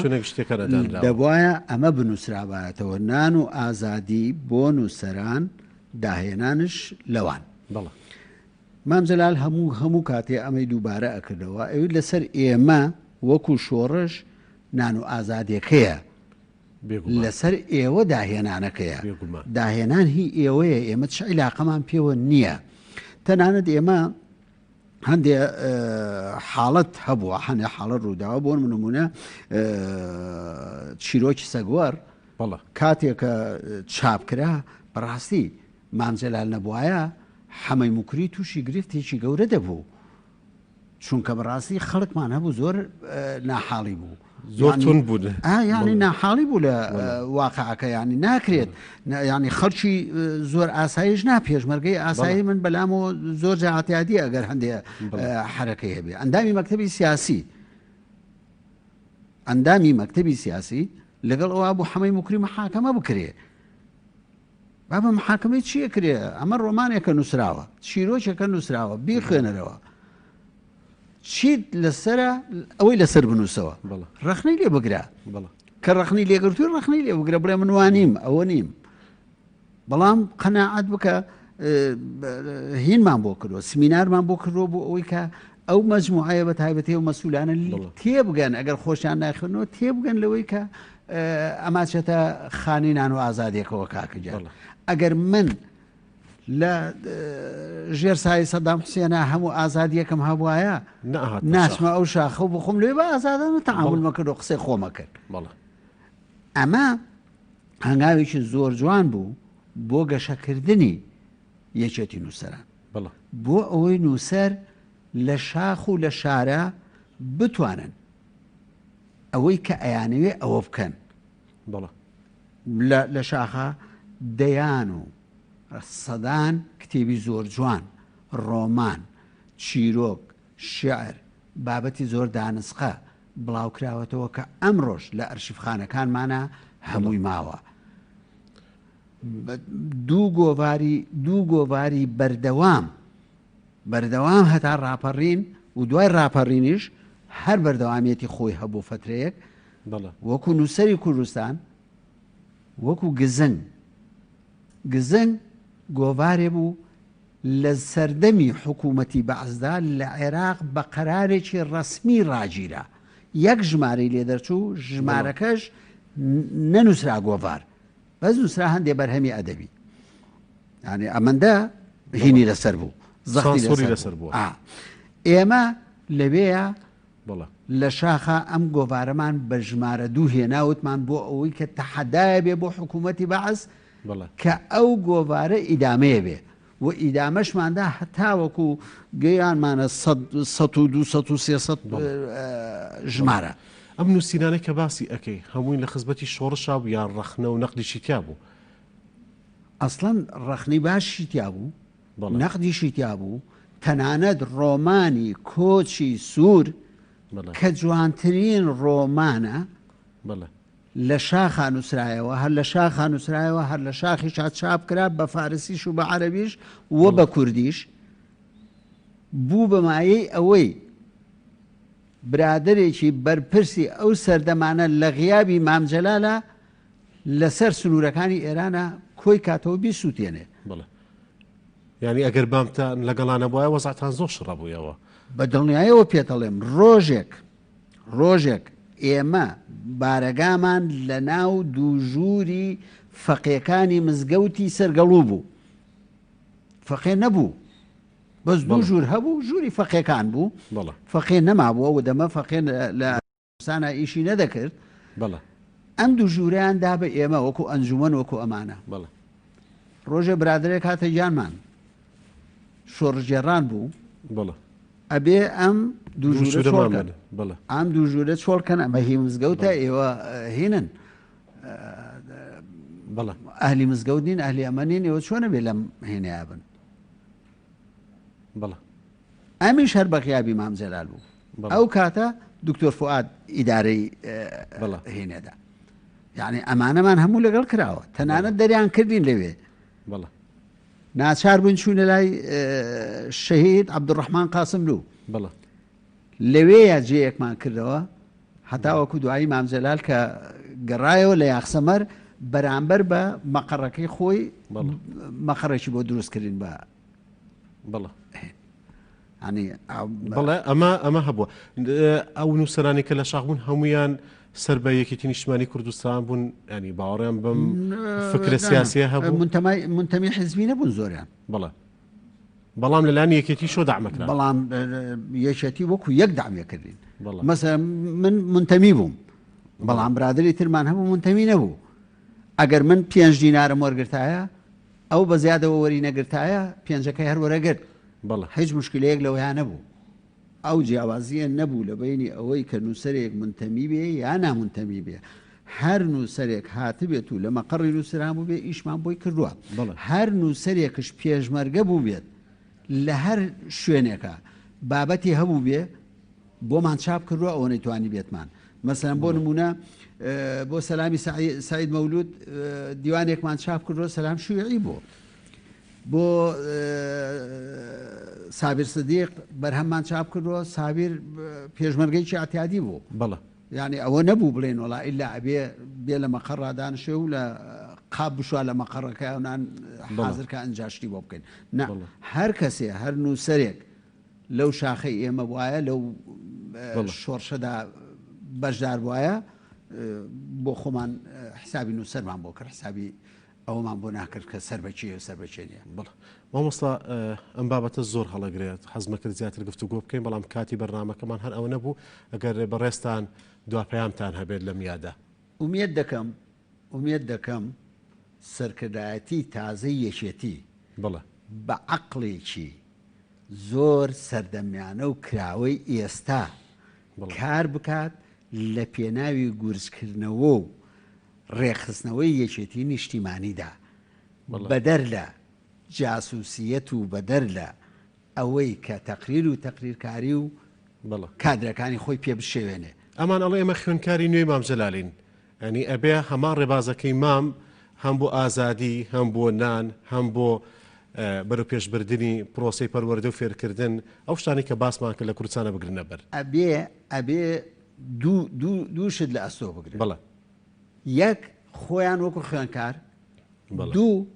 دەبواە ئەمە بنووسرابایەتەوە نان و ئازادی بۆ نووسەران داهێنانش لەوان. مامجەلال هەموو کاتێ ئەمەی دووبارە ئەکردەوە ئەوی لەسەر ئێمە وەکو شۆڕش نان و ئازادیەکەیە لەسەر ئێوە داهێنانەکەیە داهێنان هی ئێوەیە ئێمە چ عیلاقەمان پێوە نییە. تەنانەت ئێمە هەندێ حاڵەت هەبووە هەندێ حاڵەت ڕووداوە بۆ نمونە چیرۆکی سەگوەر بەڵێ کاتێکە چاپکرا بەڕاستی مامجەلال نەبووایە حەمەی موکری تووشی گرفتێکی گەورە دەبوو چونکە بەڕاستی خەڵکمان هەبوو زۆر ناحاڵی بوو زۆر تون بوون ینی ناحاڵی بوو لە واقعەکە ینی ناکرێت ینی خەڵکی زۆر ئاسایش پێشمەرگەی ئاسایی من بەلامەوە زۆر جاعاتیادی ئەگەر هەندێ حرەکەی هەبێ ئەندامی مەکتەبی سیاسی ئەندامی مەکتەبی سیاسی لەگەڵ ئەوە بوو حەمەی موکری محاکەمە بکرێ بابە محاکەمەی چیە کرێ ئەمە ڕۆمانێکە نووسراوە چیرۆکێکە نووسراوە بیخوێنەرەوە چیت لەسرە ئەوەی لەسەر بنووسەوە ڕخنەی لێ بگرە کە ڕخنی لێگرتووی ڕخنەی لێ بگرە بڵێ من وانیم ئەوە نیم بەڵام قەناعەت بکە هینمان بۆ کردووە سمینارمان بۆ کردەوە بۆ ئەوەی کە ئەو مەجموعەیە بە تایبەتی و مەسئولانە تێبگەن ئەگەر خۆشیان ناخوێنەوە تێبگەن لەوەی کە ئەماچێتە خانی نان و ئازادیەکەەوە کاکەجار ئەگەر من لە ژێر سای سەدام حوسێنە هەموو ئازادیەکەم هەبوایە ناچمە ئەو شاخە و بخۆم لێ بە ئازادانە تەعامل مەکرد و قسەی خۆمە کرد ئەمە هەنگاوێکی زۆر جوان بوو بۆ گەشەکردنی یەکێتی نووسەران بۆ ئەوەی نووسەر لە شاخ و لە شارە بتوانن ئەوەی کە ئەیانەوێ ئەوە بکەن لە شاخە دەیان و سەدان کتێبی زۆر جوان ڕۆمان چیرۆک شعر بابەتی زۆر دانسقە بڵاوکراوەتەوە کە ئەمڕۆژ لە ئەرشیفخانەکانمانە هەمووی ماوە دوو گۆڤاری بەردەوام هەتا ڕاپەڕین و دوای ڕاپەڕینیش هەر بەردەوامێتی خۆی هەبوو فترەیەک وەکو نووسەری کوردستان وەکو گزنگ گۆڤارێ بوو لە سەردەمی حکوومەتی بەعزدا لە عێراق بە قەرارێکی ڕەسمی ڕاگیرە یەک ژمارەی لێ دەرچوو ژمارەکەش نەنووسرا گۆڤار بەس نووسرا هەندێ بەرهەمی ئەدەبی یعنی ئەمەندە هینی لەسەر بوو زەختی لەسەر بوو ئێمە لەوەیە لە شاخە ئەم گۆڤارەمان بە ژمارە دوو هێناوتمان بۆ ئەوەی کە تەحەدایە بێ بۆ حکوومەتی بەعز کە ئەو گۆڤارە ئیدامەیە بێ و ئیدامەشماندا هەتاوەکو گەیانمانە 100 ژمارە ئەم نووسینانەی کە باسی ئەەکەی هەمووی لە خزمەتی شۆڕشا بوو یان ڕەخنە و نەقدیشی تیا بوو ئەسڵەن ڕەخنەی باشی تیا بوو نەقدیشی تیا بوو تەنانەت ڕۆمانی کۆچی سوور کە جوانترین ڕۆمانە لە شاخان نووسرایەوە هەر لە شاخان نووسرایەوە هەر لە شاخی چاپ کرا بە فارسیش و بە عەرەبیش و بە کوردیش بوو بە مایەی ئەوەی برادێکی بەرپرسی ئەو سەردەمانە لە غیابی مامجەلالە لەسەر سنوورەکانی ئێرانە کۆی کاتەوە بیسووتێنێ یعنی ئەگەر بامتان لەگەڵانە بواە وەزعتان زۆر شڕە بوویەوە بە دڵنیایەوە پێتەڵێم ڕۆژێک ئێمە بارەگامان لە ناو دووژووری فەقێکانی مزگەوتی سەرگەڵوو بوو فەقێ نەبوو بەس دوو ژوور هەبوو ژووری فەقێکان بوو فەقێ نەمابووە و دەمە فەقێ لە سانە ئیشی نەدەکرد ئەم دوو ژووریاندا بە ئێمە وەکو ئەنجومەن وەکو ئەمانە ڕۆژێ برادرێک هاتە گیانمان شۆڕژێڕان بوو ئەبێ ئەم ئەم دوو ژوورە چۆڵکەن ئەمە هی مزگەوتە ئێوە هینن ئەهلی مزگەوت نین ئەهلی ئەمەنین ئێوە چۆنە بێ لەم هێنەیە بن ئەمیش هەر بە غیابی مامجەلال بوو ئەو کاتە دکتۆر فواد ئیدارەی هێنێدا یعنی ئەمانەمان هەموو لەگەڵ کراوە تەنانەت دەریان کردین لەوێ ناچار بوون چوونە لای شەهید عەبدوڕەحمان قاسملوو لەوەیە جێیەکمان کردەوە هەتاوەکو دوایی مامجەلال کە گەڕایەوە لە یاخسەمەر بەرامبەر بە مەقەڕەکەی خۆی مەقەڕێکی بۆ دروستکردین بە بەڵێ ئەمە هەبووە ئەو نووسەرانی کە لە شاخبوون هەمویان سەر بە یەکێتی نیشتیمانی کوردستان بوون ینی باوەڕیان بەم فکرە سیاسیە هەبوو منتەمی حیزبی نەبوون زۆریان بەڵام لەلایەن یەکێتی شۆ دامەکرا بەڵام یەکێتی وەکو یەک دامێکردین بەڵام. مەسەڵەن من منتەمی بووم بەڵام برادری ترمان هەبوو منتەمی نەبوو ئەگەر من 5 دینارم وەرگرتایە ئەو بە زیادەوە وەری نەگرتایە پێنجەکەی هەر وەرەگرت هیچ مشکلەیەک لەوەیان نەبوو ئەو جیاوازیە نەبوو لە بینی ئەوەی کە نووسەرێک منتەمی بێ یا نامنتەمی بێ هەر نووسەرێک هاتبێت و لە مەقڕی نووسران بوو بێ ئیشمان بۆی کردووە هەر نووسەرێکش پێشمەرگە بوو بێت لە هەر شوێنێکە بابەتی هەبوو بێ بۆمان چاپ کردووە ئەوە نەیتوانی بێتمان مەسەلەن بۆ نمونە بۆ سەلامی سعید مەولود دیوانێکمان چاپ کردووە سەلام شوێعی بۆ سابیر سدیق بەرهەممان چاپ کردووە سابیر پێشمەرگەیکی ئاتیادی بوو یعنی ئەوە نەبوو بڵێن وڵا ئیلا ئەبێ بێ لە مەقڕ ڕدانشێ و لە قاب بشوە لە مەقڕەکە ئەونان حازرکە ئەنجاشتی بۆ بکەین هەر کەسێ هەر نووسەرێک لەو شاخەی ئێمە وایە لەو شۆڕشەدا بەشدار وایە بۆ خۆمان حسابی نووسەرمان بۆ کرد حسابی ئەومان بۆ ناکرد کە سەر بەچێ و سەر بەچێ نیە مامۆستا ئەم بابەتە زۆر هەڵەگرێت حەزمەکرد زیاتر گفتوگۆ بکەین بەڵام کاتی بەرنامەکەمان هەر ئەوە نەبوو ئەگەر بەڕێستان دواپەیامتان هەبێت لە میادە ئومێد دەکەم سەرکردایەتی تازەی یەکێتی بە عەقڵێکی زۆر سەردەمیانە و کراوەی ئێستا کار بکات لە پێناوی گورزکردنەوە و ڕێخستنەوەی یەکێتی نیشتیمانیدا بەدەر لە جاسوسیەت و بەدەر لە ئەوەی کە تەقریر و تەقریرکاری و کادرەکانی خۆی پێ بشێوێنێ ئەمان ئەڵێ ئێمە خوێنکاری نوێی مام جەلالین ئەنی ئەبێ هەمان ڕێبازەکەی مام هەم بۆ ئازادی هەم بۆ نان هەم بۆ بەرەو پێشبردننی پرۆسی پەروەردە و فێرکردن ئەو شتانی کە باسمان کرد لە کوردستانە بگرنە بەر ئەبێ دووشت لە ئەستۆ بگرن یەک خۆیان وەکو خوێنکار دوو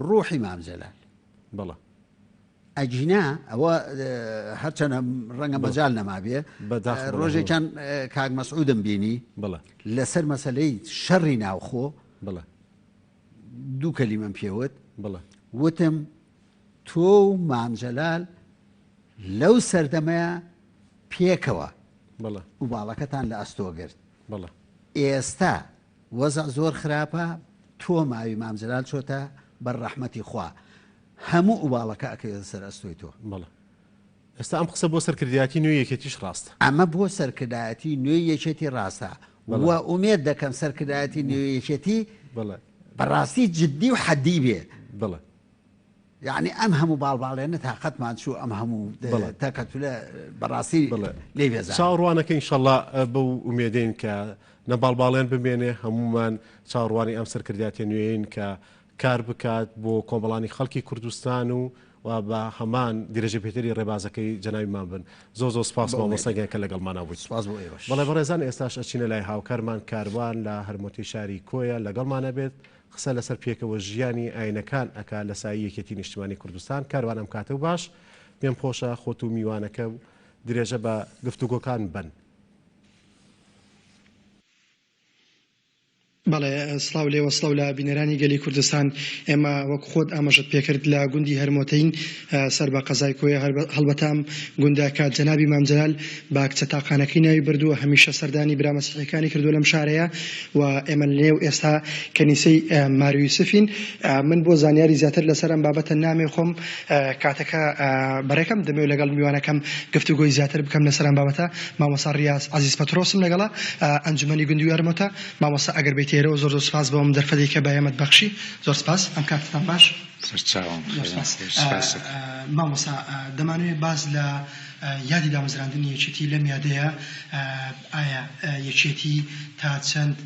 ڕوحی مام جەلال ئەجینا ئەوە هەرچەنە ڕەنگە مەجال نەما بێ ڕۆژێکیان کاک مەسعودم بینی لەسەر مەسەلەی شەڕی ناوخۆ دوو کەلیمەم پێوت وتم تۆ و مام جەلال لەو سەردەمەیە پێکەوە و باڵەکەتان لە ئەستۆ گرت ئێستا وەزع زۆر خراپە تۆ ماوی مام جەلال چۆتە بەر ڕەحمەتی خوا هەموو ئوباڵەکە ئەکەوێتە سەر ئەستۆی تۆ ئێستا ئەم قسە بۆ سەرکردایەتی نوێی یەکێتیش ڕاستە ئەمە بۆ سەرکردایەتی نوێی یەکێتی ڕاستە و ئومێد دەکەم سەرکردایەتی نوێی یەکێتی بەڕاستی جددی و حەدی بێ یعنی ئەم هەموو باڵباڵێنە تااقەتمان چوو ئەم هەموو تاکەتولە بەڕاستی لێ بێزە چاوەڕوانەکە ئینشەڵڵا بەو ئومێدەین کە نە باڵباڵێن بمێنێ هەمومان چاوەڕوانی ئەم سەرکردایەتی نوێین کە کار بکات بۆ کۆمەڵانی خەڵکی کوردستان و بە هەمان درێژە پێتری ڕێبازەکەی جەناویمان بن زۆر سپاس مامۆستاگەن کە لەگەڵمانە بوویت بەڵێ بەڕێزان ئێستاش ئەچینە لای هاوکارمان کاروان لە هەرمۆتی شاری کۆیە لەگەڵمانە بێت قسە لەسەر پێکەوە ژیانی ئاینەکان ئەکا لە سایی یەکێتی نیشتیمانی کوردستان کاروان ئەم کاتە و باش پێم خۆشە خۆت و میوانەکە و درێژە بە گفتوگۆکان بن بەڵێ سڵاو لێوە سڵاو لە بینەرانی گەلی کوردستان ئێمە وەک خۆت ئاماژت پێکرد لە گوندی هەرمۆتەین سەر بە قەزای کۆیە هەڵبەتام گوندەکە جەنابی مام جەلال با کچە تاقانەکەی ناوی بردووە هەمیشە سەردانی برا مەسیحیەکانی کردووە لەم شارەیە و ئێمە لێو ئێستا کەنیسەی ماری یوسفین من بۆ زانیاری زیاتر لەسەر ئەم بابەتە نامێ خۆم کاتەکە بەڕێکەم دەمەوێت لەگەڵ میوانەکەم گفتوگۆی زیاتر بکەم لەسەر ئەم بابەتە مامۆستا ڕیاز عەزیز پەترۆسم لەگەڵا ئەنجومەنی گوندی هەرمۆتە مامۆستا ئەگەر بێت ئێرەوە زۆر سپاس بۆم دەرفەتێک کە بەیەمەت بەخشی زۆر سپاس ئەم کاتتان باش مامۆستا دەمانوێت باز لە یادی دامەزراندنی یەکێتی لەم یادەیە ئایا یەکێتی تا چەند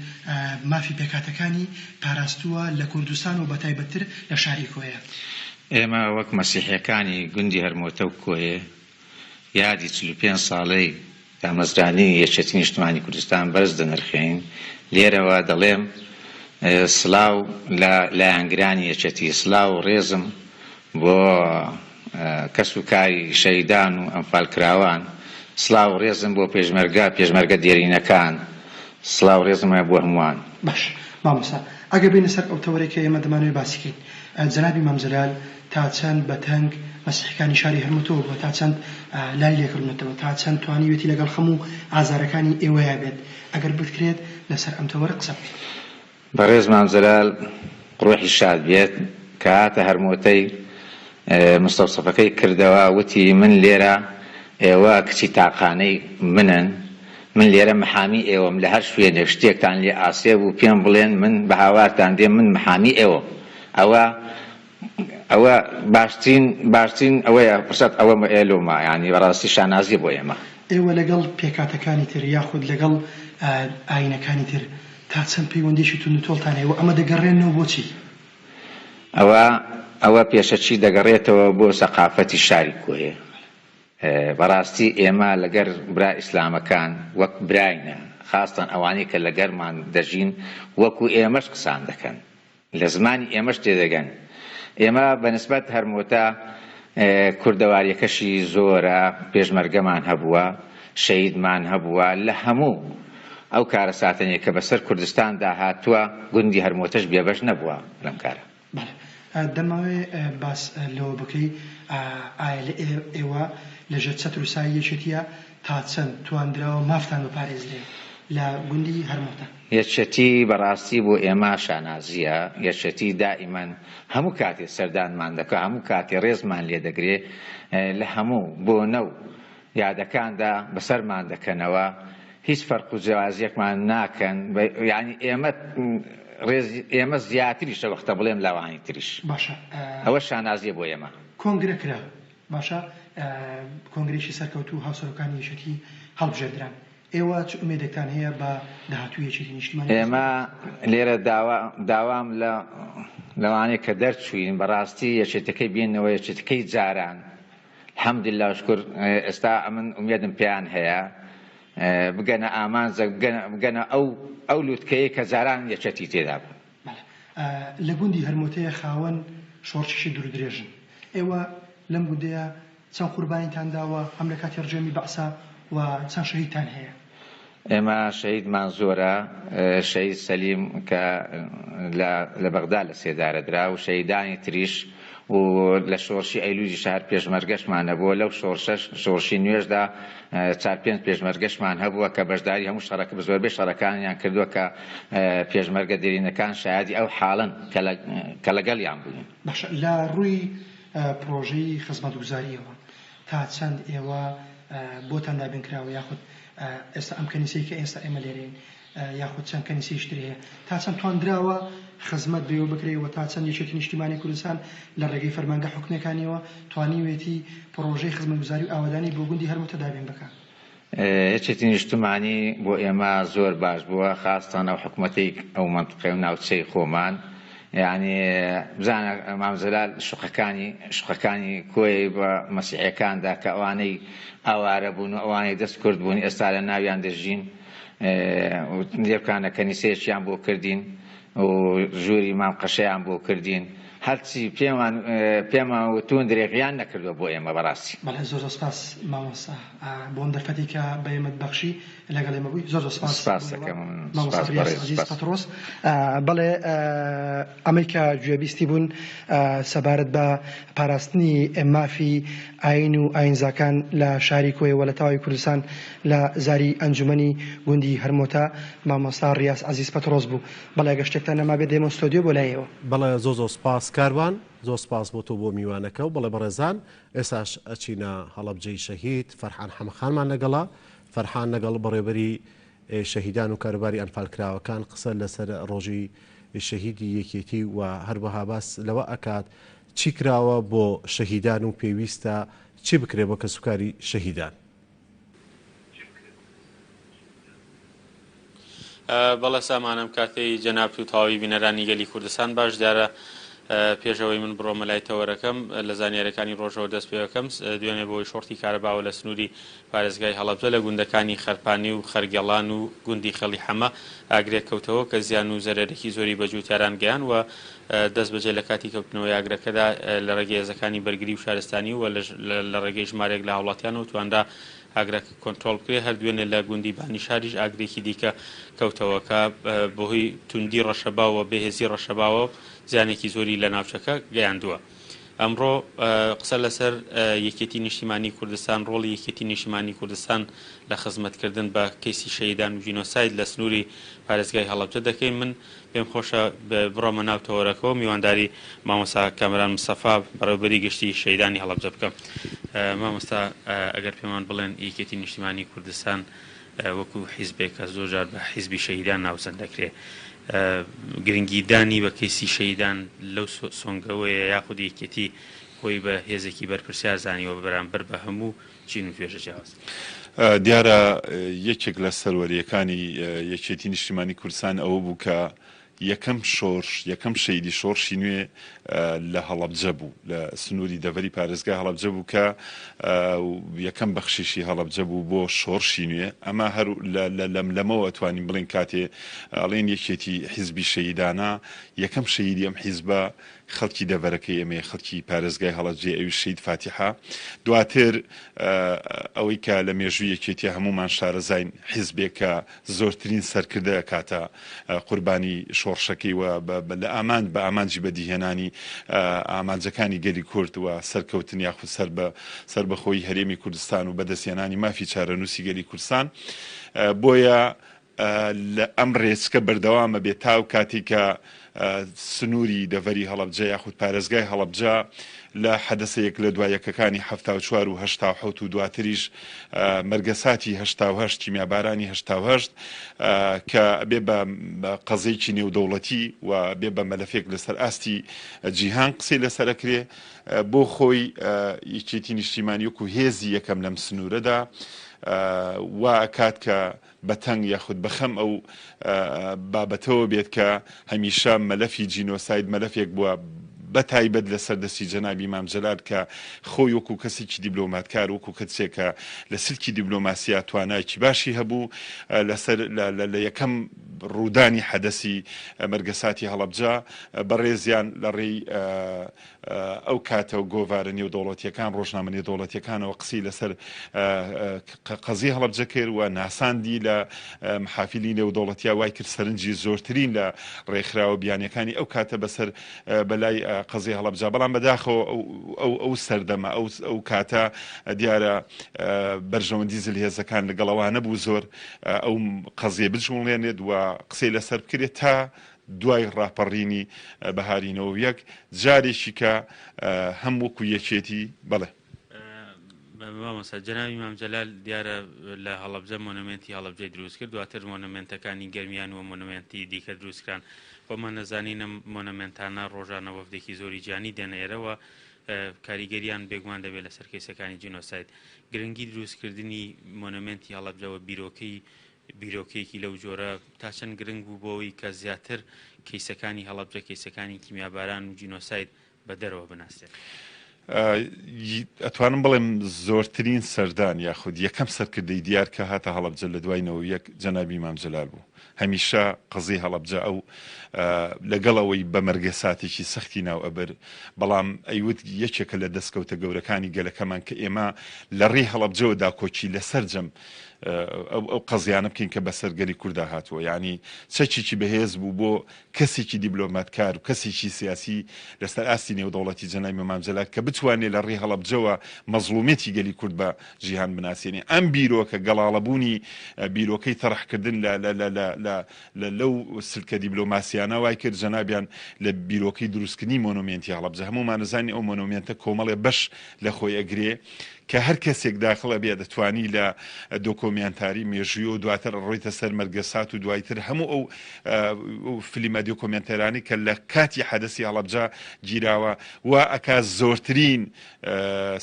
مافی پێکاتەکانی پاراستووە لە کوردستان و بەتایبەتتر لە شاری کۆیە ئێمە وەک مەسیحیەکانی گوندی هەرمۆتە و کۆیە یادی 45 ساڵەی دامەزرانی یەکێتی نیشتیمانی کوردستان بەرز دەنرخێن لێرەوە دەڵێم سلااو لە لایەنگرانی یەکێتی سلااو و ڕێزم بۆ کەس و کاری شەیدان و ئەمفالکراوان سلااو و ڕێزم بۆ پێشمەرگە دێرینەکان سلااو و ڕێزم بۆ هەمووان باش مامۆستا ئەگەر بینە سەر ئەو تەوەرێک کە ئێمە دەمانوێت باسیکەین جەنابی مام جەلال تا چەند بەتەنگ مەسیحەکانی شاری هەرموتەوە بووە تا چەند لای لێکردنەوە تا چەند توانیوێتی لەگەڵ هەموو ئازارەکانی ئێوەیە بێت ئەگەر بکرێت لەسەر ئەم تەوەرە قسە بکەیت. بەڕێز مامزەلال ڕۆحی شاد بێت کە هاتە هەرمۆتەی مستەوسفەکەی کردەوە وتی من لێرە ئێوە کچی تاقانەی منن، من لێرە محامی ئێوەم لە هەر شوێنێ شتێکتان لێ ئاسێ بوو پێم بڵێن من بە هاوارتان دێم من محامی ئێوە. ئەوە باشترین ئەوەیە پرسەت ئەوە ئێلومە ینی بەڕاستی شانازی بۆ ئێمە. ئێوە لەگەڵ پێکاتەکانی تر یاخود لەگەڵ ئاینەکانی تر تا چەند پەیوەندیشی تونتۆڵتان هەیە و ئەمە دەگەڕێنەوە بۆچی؟ ئەوە پێشەچی دەگەڕێتەوە بۆ سەقافەتی شاری کۆیە. بەڕاستی ئێمە لەگەر برا ئیسلامەکان وەک براینە، خاستان ئەوانەی کە لەگەرمان دەژین وەکو ئێمەش قسان دەکەن، لە زمانی ئێمەش تێدەگەن. ئێمە بەنسبەت هەرمۆتە کوردەواریەکەشی زۆرە، پێشمەرگەمان هەبووە، شەهیدمان هەبووە لە هەموو ئەو کارە ساتنێک کە بەسەر کوردستاندا هاتووە گوندی هەرمۆتەش بێبەش نەبووە لەم کارە. دەماوێ باس لەوە بکەی ئایا لە ئێوە لەژێر چەتر و سای یەکێتیە تا چەند تواندراوە مافتان بپارێزرێ لە گوندی هەرمۆتە؟ یەکێتی بەڕاستی بۆ ئێمە شانازیە. یەکێتی دائیمەن هەموو کاتێ سەردانمان دەکە، هەموو کاتێ ڕێزمان لێ دەگرێ، لە هەموو بۆنە و یادەکاندا بەسەرمان دەکەنەوە، هیچ فەرق و جیاوازیەکمان ناکەن. یعنی ئێمە زیاتریشە وەختە بڵێم لاوانی تریش. باشە، ئەوە شانازیە بۆ ئێمە. کۆنگرە کرا، باشە، کۆنگرێکی سەرکەوتوو هاوسەرۆکانی یەکێتی هەڵبژێردران. ئێوە چ ئومێدێکتان هەیە بە داهاتووی یەکێتی نیشتیمانی؟ ئێمە لێرە داوام لەوانەیە کە دەرچوین بەڕاستی یەکێتەکەی بینەوە، یەکێتەکەی جاران الحەمدوللا شکر ئێستا من ئومێدم پێیان هەیە بگەنە ئامانجە، بگەنە ئەو لووتکەیە کە جاران یەکێتی تێدا بوو. لە گوندی هەرمۆتەیە خاوەن شۆڕشی دوور درێژن. ئێوە لەم گوندەیە چەند قوربانیتان داوە هەم لە کاتی ڕجێمی بەعسا و چەند شەهیدتان هەیە؟ ئێمە شەهیدمان زۆرە. شەهید سەلیم کە لە بەغدا لە سێدارەدرا و شەهیدانی تریش و لە شۆڕشی ئەیلولی شار پێشمەرگەشمان هەبووە. لەو شۆڕشی نوێژدا 4-5 پێشمەرگەشمان هەبووە کە بەشداری هەموو شەڕەکە بە زۆربەی شەڕەکانیان کردووە کە پێشمەرگە دێرینەکان شایەدی ئەو حاڵن کە لەگەڵیان بووین. باشە، لە ڕووی پرۆژەی خزمەتگوزاریەوە تا چەند ئێوە بۆتان دابینکراوە یاخود ئێستا ئەم کەنیسەی کە ئێستا ئێمە لێرەین یاخود چەند کەنیسەیشتر هەیە تا چەند توانراوە خزمەت بێوە بکرێەوە تا چەند یەکێتی نیشتیمانی کوردستان لە ڕێگەی فەرمانگە حکومەکانیەوە توانیوێتی پرۆژەی خزمەتگوزاری و ئاوادانی بۆ گوندی هەرمۆتە دابین بکات؟ یەکێتی نیشتیمانی بۆ ئێمە زۆر باش بووە، خاستان ئەو حکومەتەی ئەو مەنتقەی و ناوچەی خۆمان. یعنی بزانە مامزەلال شوقەکانی کۆی بە مەسیحیەکاندا کە ئەوانەی ئاوارە بوون و ئەوانەی دەست کورد بوون ئێستا لە ناویان دەژین، لێبکانە کەنیسەیەکیان بۆ کردین و ژووری مام قەشەیان بۆ کردین. هەرچی پێمان وتون درێغیان نەکردووە بۆ ئێمە بەڕاستی. بەڵێ زۆر سپاس مامۆستا بۆم دەرفەتی کە بە ئێمەت بەخشی لەگەڵ ئێمە بووی. زۆر سپاس دەکەم مامۆستا عەزیز پەترۆس. بەڵێ ئەمەی کە گوێبیستی بوون سەبارەت بە پاراستنی مافی ئاین و ئاینزاکان لە شاری کۆیەوە لە تاوای کوردستان لە زاری ئەنجومەنی گوندی هەرمۆتە مامۆستا ڕیاس عەزیز پەترۆس بوو. بەڵێ ئەگەر شتێکتان نەما بێت دێمە ستۆدیۆ بۆ لایەوە. بەڵێ زۆر سپاس کاروان، زۆر سپاس بۆ تۆ بۆ میوانەکە و بەڵێ بەڕێزان ئێستاش ئەچینە هەڵەبجەی شەهید فەرحان حەمەخانمان لەگەڵا. فەرحان لەگەڵ بەڕێبەری شەهیدان و کاروباری ئەنفالکراوەکان قسە لەسەر ڕۆژی شەهیدی یەکێتی و هەروەها باس لەوە ئەکات چی کراوە بۆ شەهیدان و پێویستە چی بکرێ بۆ کەسوکاری شەهیدان. بەڵێ سامانم کاتەی جەناب و تەواوی بینەرانی گەلی کوردستان باش دیارە پێشەوەی من بڕۆمە لای تەوەرەکەم لە زانیاریەکانی ڕۆژەوە دەست پێەکەم دوێنێ بۆی شۆرتی کارەباوە لە سنووری پارێزگای هەڵەبجە لە گوندەکانی خەرپانی و خەرگەڵان و گوندی خەڵی حەمە ئاگرێک کەوتەوە کە زیان و زەرەرێکی زۆری بەجووتیاران گەیان و دەست بەجێ لە کاتی کەوتنەوەی ئاگرەکەدا لە ڕێگەی هێزەکانی بەرگری و شارستانی و لە ڕێگەی ژمارێک لە هاوڵاتیان و تواندا ئاگرەکە کۆنتترۆل بکرێ. هەردوێنێ لە گوندی بانی شاریش ئاگرێکی دیکە کەوتەوەکە بەهۆی توندی ڕەشەباوە بەهێزی ڕەشەباوە زیانێکی زۆری لە ناوچەکە گەیاندووە. ئەمڕۆ قسە لەسەر یەکێتی نیشتیمانی کوردستان ڕۆڵی یەکێتی نیشتیمانی کوردستان لە خزمەتکردن بە کەیسی شەیدان و ژینۆساید لە سنووری پارێزگای هەڵەبجە دەکەین. من پێم خۆشە بڕۆمە ناو تەوەرەکەەوە میوانداری مامۆستا کامران مستەفا بەڕێوەبەری گشتی شەیدانی هەڵەبجە بکەم. مامۆستا ئەگەر پێمان بڵێن یەکێتی نیشتیمانی کوردستان وەکو حیزبێک کە زۆر جار بە حیزبی شەیدان ناوزەند دەکرێت، گرنگیدانی بە کەیسی شەیدان لەو سۆنگەوەیە یاخود یەکێتی خۆی بە هێزێکی بەرپرسیار زانیوە بەرامبەر بە هەموو چین و توێژە جیاواز. دیارە یەکێک لە سەروەریەکانی یەکێتی نیشتیمانی کوردستان ئەوە بوو کە یەکەم شەیدی شۆڕشی نوێ لە هەڵەبجە بوو، لە سنووری دەڤەری پارێزگای هەڵەبجە بوو کە یەکەم بەخشیشی هەڵەبجە بوو بۆ شۆڕشی نوێ. ئەمە هەر لەمەوە ئەتوانین بڵین کاتێ ئەڵێن یەکێتی حیزبی شەیدانە یەکەم شەیدی ئەم حیزبە خەڵکی دەڤەرەکەی ئەمێ خەڵکی پارێزگای هەڵەبجێ ئەوی شەید فاتیحە. دواتر ئەوەی کە لە مێژووی یەکێتی هەمومان شارەزاین حیزبێکە زۆرترین سەرکردە کاتە قوربانی شۆڕشەکەی و لە ئامانج بە ئامانجی بەدیهێنانی ئامانجەکانی گەلی کورد و سەرکەوتن یاخود سەر بەخۆی هەرێمی کوردستان و بەدەستێنانی مافی چارەنووسی گەلی کوردستان. بۆیە ئەم ڕێچکە بەردەوامە بێت تاو کاتی کە سنووری دەڤەری هەڵەبجە یاخود پارێزگای هەڵەبجە لە حەدەسەیەک لە دوایەکەکانی 1970 و 1970 و دواتریش مەرگەساتی 1970 کیمیابارانی 1970 کە بێ بە قەزەیەکی نێودەوڵەتی و بێ بە مەلەفێک لەسەر ئاستی جیهان قسەی لەسەرەکرێ بۆ خۆی یەکێتی نیشتیمانی وەکو هێزی یەکەم لەم سنوورەدا وا ئەکات کە بەتەنگ یاخود بەخەم ئەو بابەتەوە بێت کە هەمیشە مەلەفی جینۆساید مەلەفێک بووە بە تایبەت لە سەردەستی جەنابی مام جەلال کە خۆی وەکو کەسێکی دیبلۆماتکار وەکو کەسێکە لە سلکی دیبلۆماسیا توانایکی باشی هەبوو لە یەکەم ڕوودانی حەدەسی مەرگەساتی هەڵەبجە بەڕێزیان لە ڕێی ئەو کاتە و گۆڤارە نێودەوڵەتیەکان ڕۆژنامە نێودەوڵەتیەکانەوە قسەی لەسەر قەزی هەڵەبجە کرد و ناساندی لە محافلی نێودەوڵەتیا وای کرد سەرنجی زۆرترین لە ڕێکخراوە بیانیەکانی ئەو کاتە بەسەر بەلای قەزی هەڵەبجە. بەڵام بەداخەوە ئەو سەردەمە ئەو کاتە دیارە بەرژەوەندی زلهێزەکان لەگەڵەوە نەبوو زۆر ئەو قەزیە بجوڵێنێت و قسەی لەسەر بکرێت تا دوای ڕاپەڕینی بەهارینەوە یەک جارێکی کە هەم وەکو یەکێتی بڵێ. مامۆستا جەنابی مام جەلال دیارە لە هەڵەبجە مۆنومنتی هەڵەبجەی دروست کرد، دواتر مۆنومنتەکانی گەرمیان و مۆنومنتی دیکە دروستکران. خۆمان نەزانینە مۆنومنتانە ڕۆژانە وەفدێکی زۆری جیانی دێنێرەوە کاریگەریان بێگومان دەبێت لەسەر کەیسەکانی جینۆساید. گرنگی دروستکردنی مۆنومنتی هەڵەبجەوە بیرۆکەیەکی لەو جۆرە تا چەند گرنگ بوو بۆەوەی کە زیاتر کەیسەکانی هەڵەبجە کەیسەکانی کیمیاباران و جینۆساید بە دەرەوە بناستێت. ئەتوانم بڵێم زۆرترین سەردان یاخود یەکەم سەرکردەی دیار کە هاتە هەڵەبجە لە دوایەوە یەک جەنابی مام جەلال بوو. هەمیشە قەزی هەڵەبجە ئەو لەگەڵەوەی بە مەرگەساتێکی سەختی ناو ئەبەر، بەڵام ئەیوت یەکێکە لە دەستکەوتە گەورەکانی گەلەکەمان کە ئێمە لە ڕێی هەڵەبجەوە داکۆچی لەسەر جەم ئەو قەزیانە بکەین کە بەسەر گەلی کووردا هاتووە. یعنی چەکێکی بەهێز بوو بۆ کەسێکی دیبلۆماتکار و کەسێکی سیاسی لەسەر ئاستی نێودەوڵەتی جەنابی مام جەلال کە بتوانێت لە ڕێی هەڵەبجەوە مەزڵومێتی گەلی کورد بە جیهان بناسیێنێ. ئەم بیرۆکە گەڵاڵەبوونی بیرۆکەی تەڕەحکردن لەو سلکە دیبلۆماسیانە وای کرد جەنابیان لە بیرۆکەی دروستکردنی مۆنومنتی هەڵەبجە هەمومان نزانانی ئەو مۆنومنتە کۆمەڵێ بەش لە خۆی ئەگرێ کە هەر کەسێک داخڵە بێ دەتوانی لە دۆکۆمنتاری مێژووی و دواتر ڕۆیتە سەر مەرگەسات و دوایتر هەموو ئەو فیلمە دۆکۆمنتەرانی کە لە کاتی حەدەسی هەڵەبجە گیراوە و ئەکا زۆرترین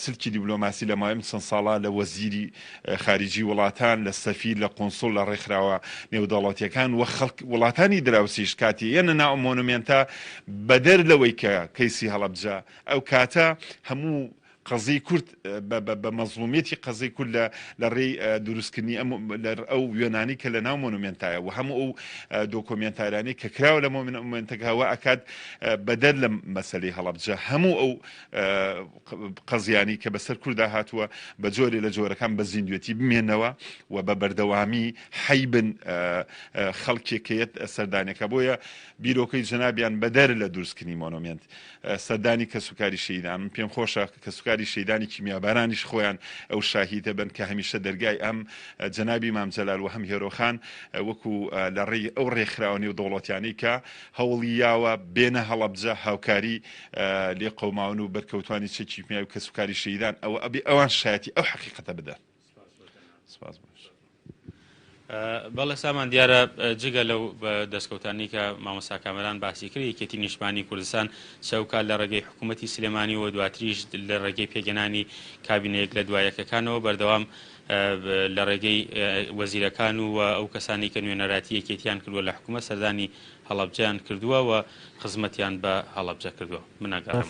سلکی دیبلۆماسی لە ماوەی چەند ساڵە لە وەزیری خارجی وڵاتان لە سەفیر لە قۆنسڵ لە ڕێکخراوە نێودەوڵەتیەکان و وڵاتانی دراوسیش کاتی ئێنە ناو مۆنومنتە بەدەر لەوەی کە کەیسی هەڵەبجە ئەو کاتە هەموو قەزەی کورد بە مەزلومیەتی قەزەی کورد لە ڕێی دروستکردنی ئەو وێنانی کە لە ناو مۆنومنتایە و هەموو ئەو دۆکۆمنتارانی کە کراوە لە مۆنومنتەکەەوە ئەکات بەدەر لە مەسلەی هەڵەبجە هەموو ئەو قەزیانی کە بەسەر کووردا هاتووە بە جۆرێ لە جۆرەکان بە زیندوێتی بمێنەوە و بە بەردەوامی حیبن خەڵکێکەیەت سەردانەکە بۆیە بیرۆکەی جەنابیان بەدەر لە دروستکردنی مۆنومنت سەردانی کە سوکاری شەیدان من پێم خۆشە کە سوکاری شەیدانی کیمیابارانیش خۆیان ئەو شاهیدە بن کە هەمیشە دەرگای ئەم جەنابی مام جەلال و هەم هێرۆخان وەکو لە ڕێی ئەو ڕێکخراوەی و دەوڵەتیانەی کە هەوڵی یاوە بێنە هەڵەبجە هاوکاری لێ قەوماون و بەرکەوتوانی چەکی کیمیاوی کە سوکاری شەیدان ئەوە ئەبێ ئەوان شایەتی ئەو حەقیقەتە بدەن. سپاس باش. بەڵێ سامان دیارە جگە لەو دەستکەوتانی کە مامۆستا کامەران باسی کرد یەکێتی نیشتمانی کوردستان چەوکات لە ڕێگەی حکوومەتی سلێمانی و دواتریش لە ڕێگەی پێگەنانی کابینەیەک لە دوایەکەکانەوە بەردەوام لە ڕێگەی وەزیرەکان و ئەو کەسانی کە نوێنەراتی یەکێتیان کردووە لە حکوومەت سەردانی هەڵەبجەیان کردووە و خزمەتیان بە هەڵەبجە کردووە.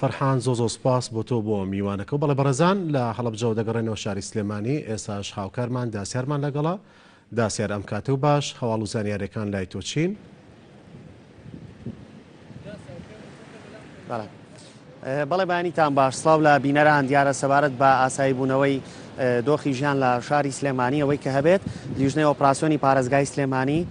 فەرحان زۆ سپاس بۆ تۆ بۆ میوانەکە و بەڵێ بەڕێزان لە هەڵەبجەوە دەگەڕێنەوە شاری سلێمانی ئێستاش هاوکارمان داسیارمان لەگەڵا داسیار ئەم کاتە و باش هەواڵ و زانیاریەکان لای تۆ چین؟ بەڵێ بەیانیتان باش سڵاو لە بینەران دیارە سەبارەت بە ئاسایی بوونەوەی دۆخی ژیان لە شاری سلێمانی ئەوەی کە هەبێت لیژنەی ئۆپراسیۆنی پارێزگای سلێمانی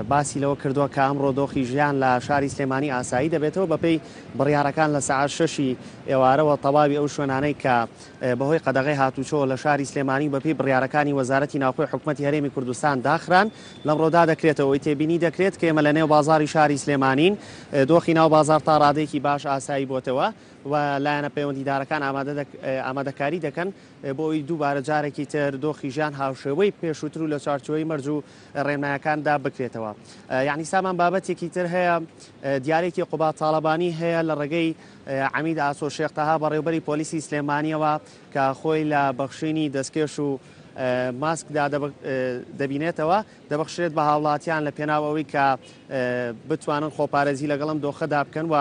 باسی لەوە کردووە کە ئەمڕۆ دۆخی ژیان لە شاری سلێمانی ئاسایی دەبێتەوە بەپێی بڕیارەکان لە سەعات 6 ئێوارەوە تەواوی ئەو شوێنانەی کە بەهۆی قەدەغەی هاتوچۆ لە شاری سلێمانی بەپێی بڕیارەکانی وەزارەتی ناوخۆی حکوومەتی هەرێمی کوردستان داخران لەمڕۆدا دەکرێتەوەی تێبینی دەکرێت کە ئێمە لە نێو بازاری شاری سلێمانین دۆخی ناو بازار تا ڕادێکی باش ئاسایی بۆتەوە و لایەنە پەیوەندیدارەکان ئامادەکاری دەکەن بۆی دووبارە جارێکی تر دۆخی ژیان هاوشێوەی پێشووتر و لە چارچۆی مەرج و ڕێنمایەکاندا بکرێتەوە. یعنی سامان بابەتێکی تر هەیە دیارێکی قوبات تاڵەبانی هەیە لە ڕێگەی عەمید ئاسۆ شێختەها بەڕێوبەری پۆلیسی سلێمانیەوە کە خۆی لە بەخشینی دەستکێش و ماسکدا دەبینێتەوە دەبەخشێت بە هاوڵاتیان لە پێناوەوەی کە بتوانن خۆپارێزی لەگەڵم دۆخەدا بکەن و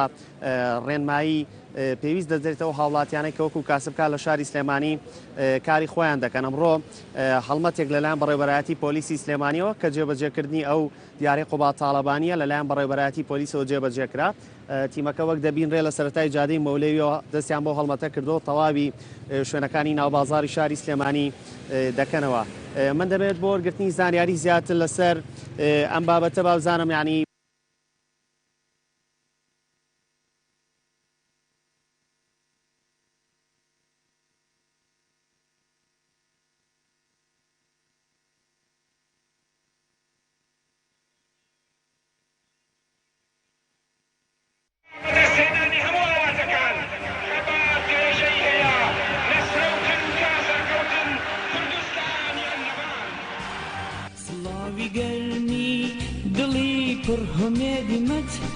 ڕێنمایی پێویست دەدرێتەوە هاوڵاتیانەی کە وەکو کاسبکار لە شاری سلێمانی کاری خۆیان دەکەن. ئەمڕۆ هەڵمەتێک لەلایەن بەڕێوەبەرایەتی پۆلیسی سلێمانیەوە کە جێبەجێکردنی ئەو دیارەی قوبات تاڵەبانیە لەلایەن بەڕێوەبەرایەتی پۆلیسەوە جێبەجێکرا. تیمەکە وەک دەبینرێ لە سەرەتای جادەی مەولەویەوە دەستیان بۆ هەڵمەتە کردەوە تەواوی شوێنەکانی ناوبازاری شاری سلێمانی دەکەنەوە. من دەبێت بۆ وەرگرتنی زانیاری زیاتر لەسەر ئەم بابەتە بابزانم یعنی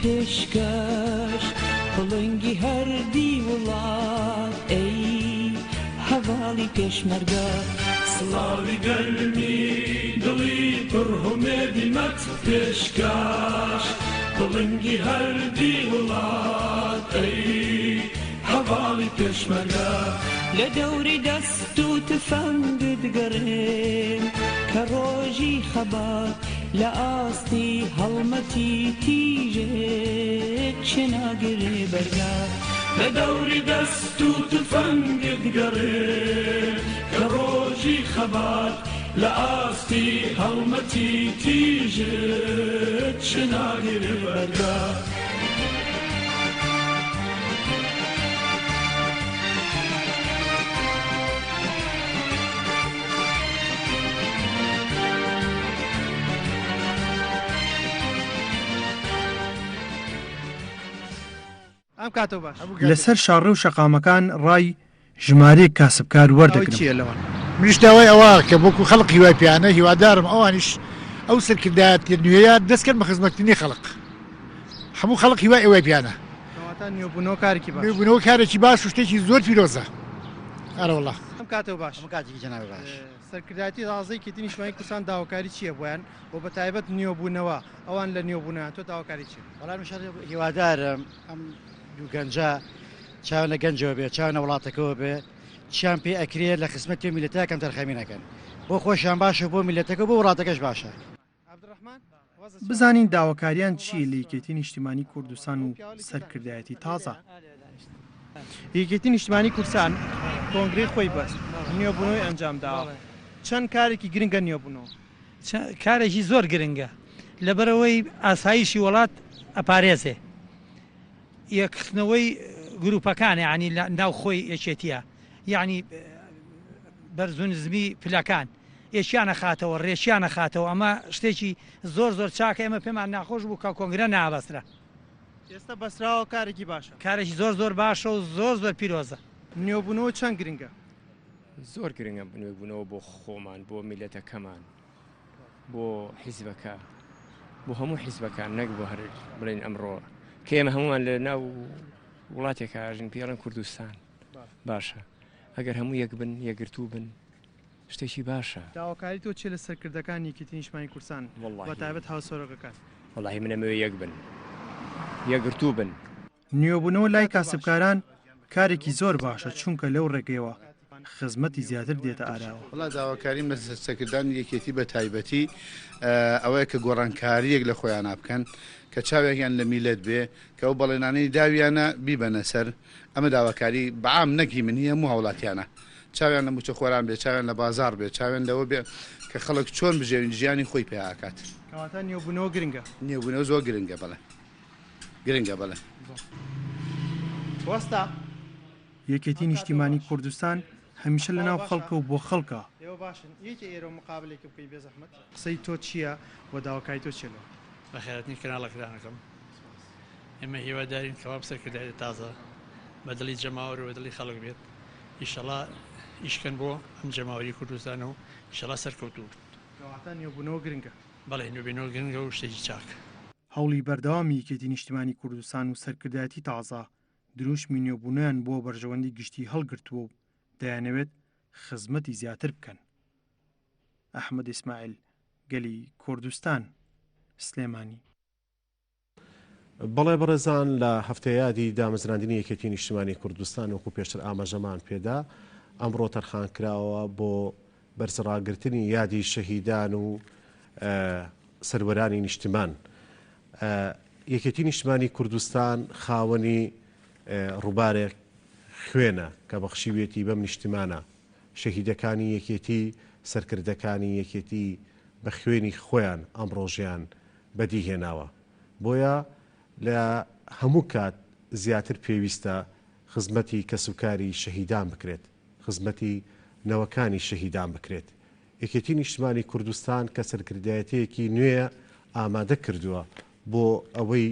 پێشکەش بڵنگی هەردی وڵات ئەی هەواڵی پێشمەرگە سڵاوی گەرمی دڵی پڕهمێدی مەت پێشکەش بڵنگی هەردی وڵات ئەی هەواڵی پێشمەرگە لە دەوری دەست و تفەنگت گەڕێن کە ڕۆژی خەبات لە ئاستی هەڵمەتی تیژێت چێ ناگرێ بەرگا لە دەوری دەست و تفەنگت گەڕێ کە ڕۆژی خەبات لە ئاستی هەڵمەتی تیژێت چێ ناگرێ بەرگا لەسەر شاڕێ و شەقامەکان ڕای ژمارەیەک کاسبکار وەردەگرن. منیش داوای ئەوە کە بۆکو خەڵقی وای پیانە هیوادارم ئەوانیش ئەو سەرکردایەت نوێیە دەستکرد بە خزمەتکردنی خەڵق هەموو خەڵق هیوای ئەوەی پیانە نوێبوونەوە کارێکی باش و شتێکی زۆر پیرۆزە. ئەرەوەڵا ئەم کاتەوە باش کاتێکی جەنابی باش سەرکردایەتی ڕازەی کێتی نیشتیمانی کوردستان داواکاری چییە بۆیان بۆ بە تایبەت نوێبوونەوە ئەوان لە نوێبوونیان تۆ داواکاری چیە؟ وەڵام هیوادارم ئەم دوو گەنجە چاوە لە گەنجەوە بێ چاوە وڵاتەکەەوە بێ چیان پێ ئەکرێت لە خزمەتی میلەتەکەم تەرخەمینەکەن بۆ خۆشیان باشە بۆ میلەتەکە بۆ وڵاتەکەش باشە. بزانین داواکاریان چی لە یەکێتی نیشتیمانی کوردستان و سەرکردایەتی تازە. یەکێتی نیشتیمانی کوردستان کۆنگرێ خۆی بەست نیۆبوونەوەی ئەنجام داوە چەند کارێکی گرنگە نیۆبوونەوە کارێکی زۆر گرنگە لەبەرەوەی ئاسایشی وڵات ئەپارێزێ یەکخستنەوەی گروپەکانە ینی ناو خۆی یەکێتیە یعنی بەرزونزمی پلەکان یەکیانە خاتەوە ڕێشیانە خاتەوە ئەمە شتێکی زۆر زۆر چاکە ئێمە پێمان ناخۆش بوو کە کۆنگرە نابەسترا ئێستا بەسراوە کارێکی باشە کارێکی زۆر زۆر باشە و زۆر زۆر پیرۆزە. نیۆبوونەوە چەند گرنگە زۆر گرنگە بنوێبوونەوە بۆ خۆمان بۆ میلەتەکەمان بۆ حیزبەکە بۆ هەموو حیزبەکان نەک بۆ هەر بڵێن ئەمڕۆ کە ئێمە هەمومان لە ناو وڵاتێکە ئاژین پێڵەن کوردستان باشە ئەگەر هەموو یەک بن یەکگرتوو بن شتێکی باشە. داواکاری تۆ چێ لە سەرکردەکان یەکێتی نیشتیمانی کوردستان بە تایبەت هاوسۆرەکەکان وەڵاهی منەمەوێ یەک بن یەکگرتوو بن. نیۆبوونەوە لای کاسبکاران کارێکی زۆر باشە چونکە لەو ڕێگەیەوە خزمەتی زیاتر دێتە ئاراوە. وڵا داواکاریم لە سەرکردان یەکێتی بە تایبەتی ئەوەیە کە گۆڕانکاریەک لە خۆیان بکەن کە چاوێکیان لە میلەت بێ کە ئەو بەڵێنانەی داویانە بیبەنە سەر ئەمە داواکاری بەعام نەکی من هەیە هەموو هەوڵاتیانە چاویان لە موچە خۆران بێ چاویان لە بازار بێ چاوێن لەوە بێ کە خەڵک چۆن بژێوین ژیانی خۆی پێهاکات. کەواتە نیۆبوونەوە گرنگە نیۆبوونەوە زۆر گرنگە بەڵێ گرنگە بەڵێ. وەستا یەکێتی نیشتیمانی کوردستان هەمیشە لە ناو خەڵکە و بۆ خەڵکە. ئێوە باشن یەکی ئێرە مقابلێکی بکەی بێ زەحمەت قسەی تۆ چییە و داواکاری تۆ چێلەوە بەخێرەتنی کەناڵەکرانەکەم ئێمە هیوادارین کەوا سەرکردایەتی تازە بەدڵی جەماوەر و بەدڵی خەڵک بێت ئیشەڵا ئیشکەن بۆ ئەم جەماوەری کوردستان و ئیشەڵا سەرکەوتوو کەواتە نیۆبوونەوە گرنگە بەڵێ نیۆبوونەوە گرنگە و شتێکی چاک. هەوڵی بەردەوامی یەکێتی نیشتیمانی کوردستان و سەرکردایەتی تازە دروشمی نیۆبوونیان بۆ بەرژەوەندی گشتی هەڵگرتووە و دەیانەوێت خزمەتی زیاتر بکەن. ئەحمەد ئیسماعیل گەلی کوردستان سلێمانی. بەڵێ بەڕێزان لە هەفتەیادی دامەزراندنی یەکێتی نیشتیمانی کوردستان وەکو پێشتر ئاماژەمان پێدا ئەمڕۆ تەرخان کراوە بۆ بەرزڕاگرتنی یادی شەهیدان و سەروەرانی نیشتیمان. یەکێتی نیشتیمانی کوردستان خاوەنی ڕووبارێک خوێنە کە بەخشیوێتی بەم نیشتیمانە شەهیدەکانی یەکێتی سەرکردەکانی یەکێتی بە خوێنی خۆیان ئەم ڕۆژیان بەدیهێناوە بۆیە لە هەموو کات زیاتر پێویستە خزمەتی کەسوکاری شەهیدان بکرێت خزمەتی نەوەکانی شەهیدان بکرێت. یەکێتی نیشتیمانی کوردستان کە سەرکردایەتەیەکی نوێ ئامادە کردووە بۆ ئەوەی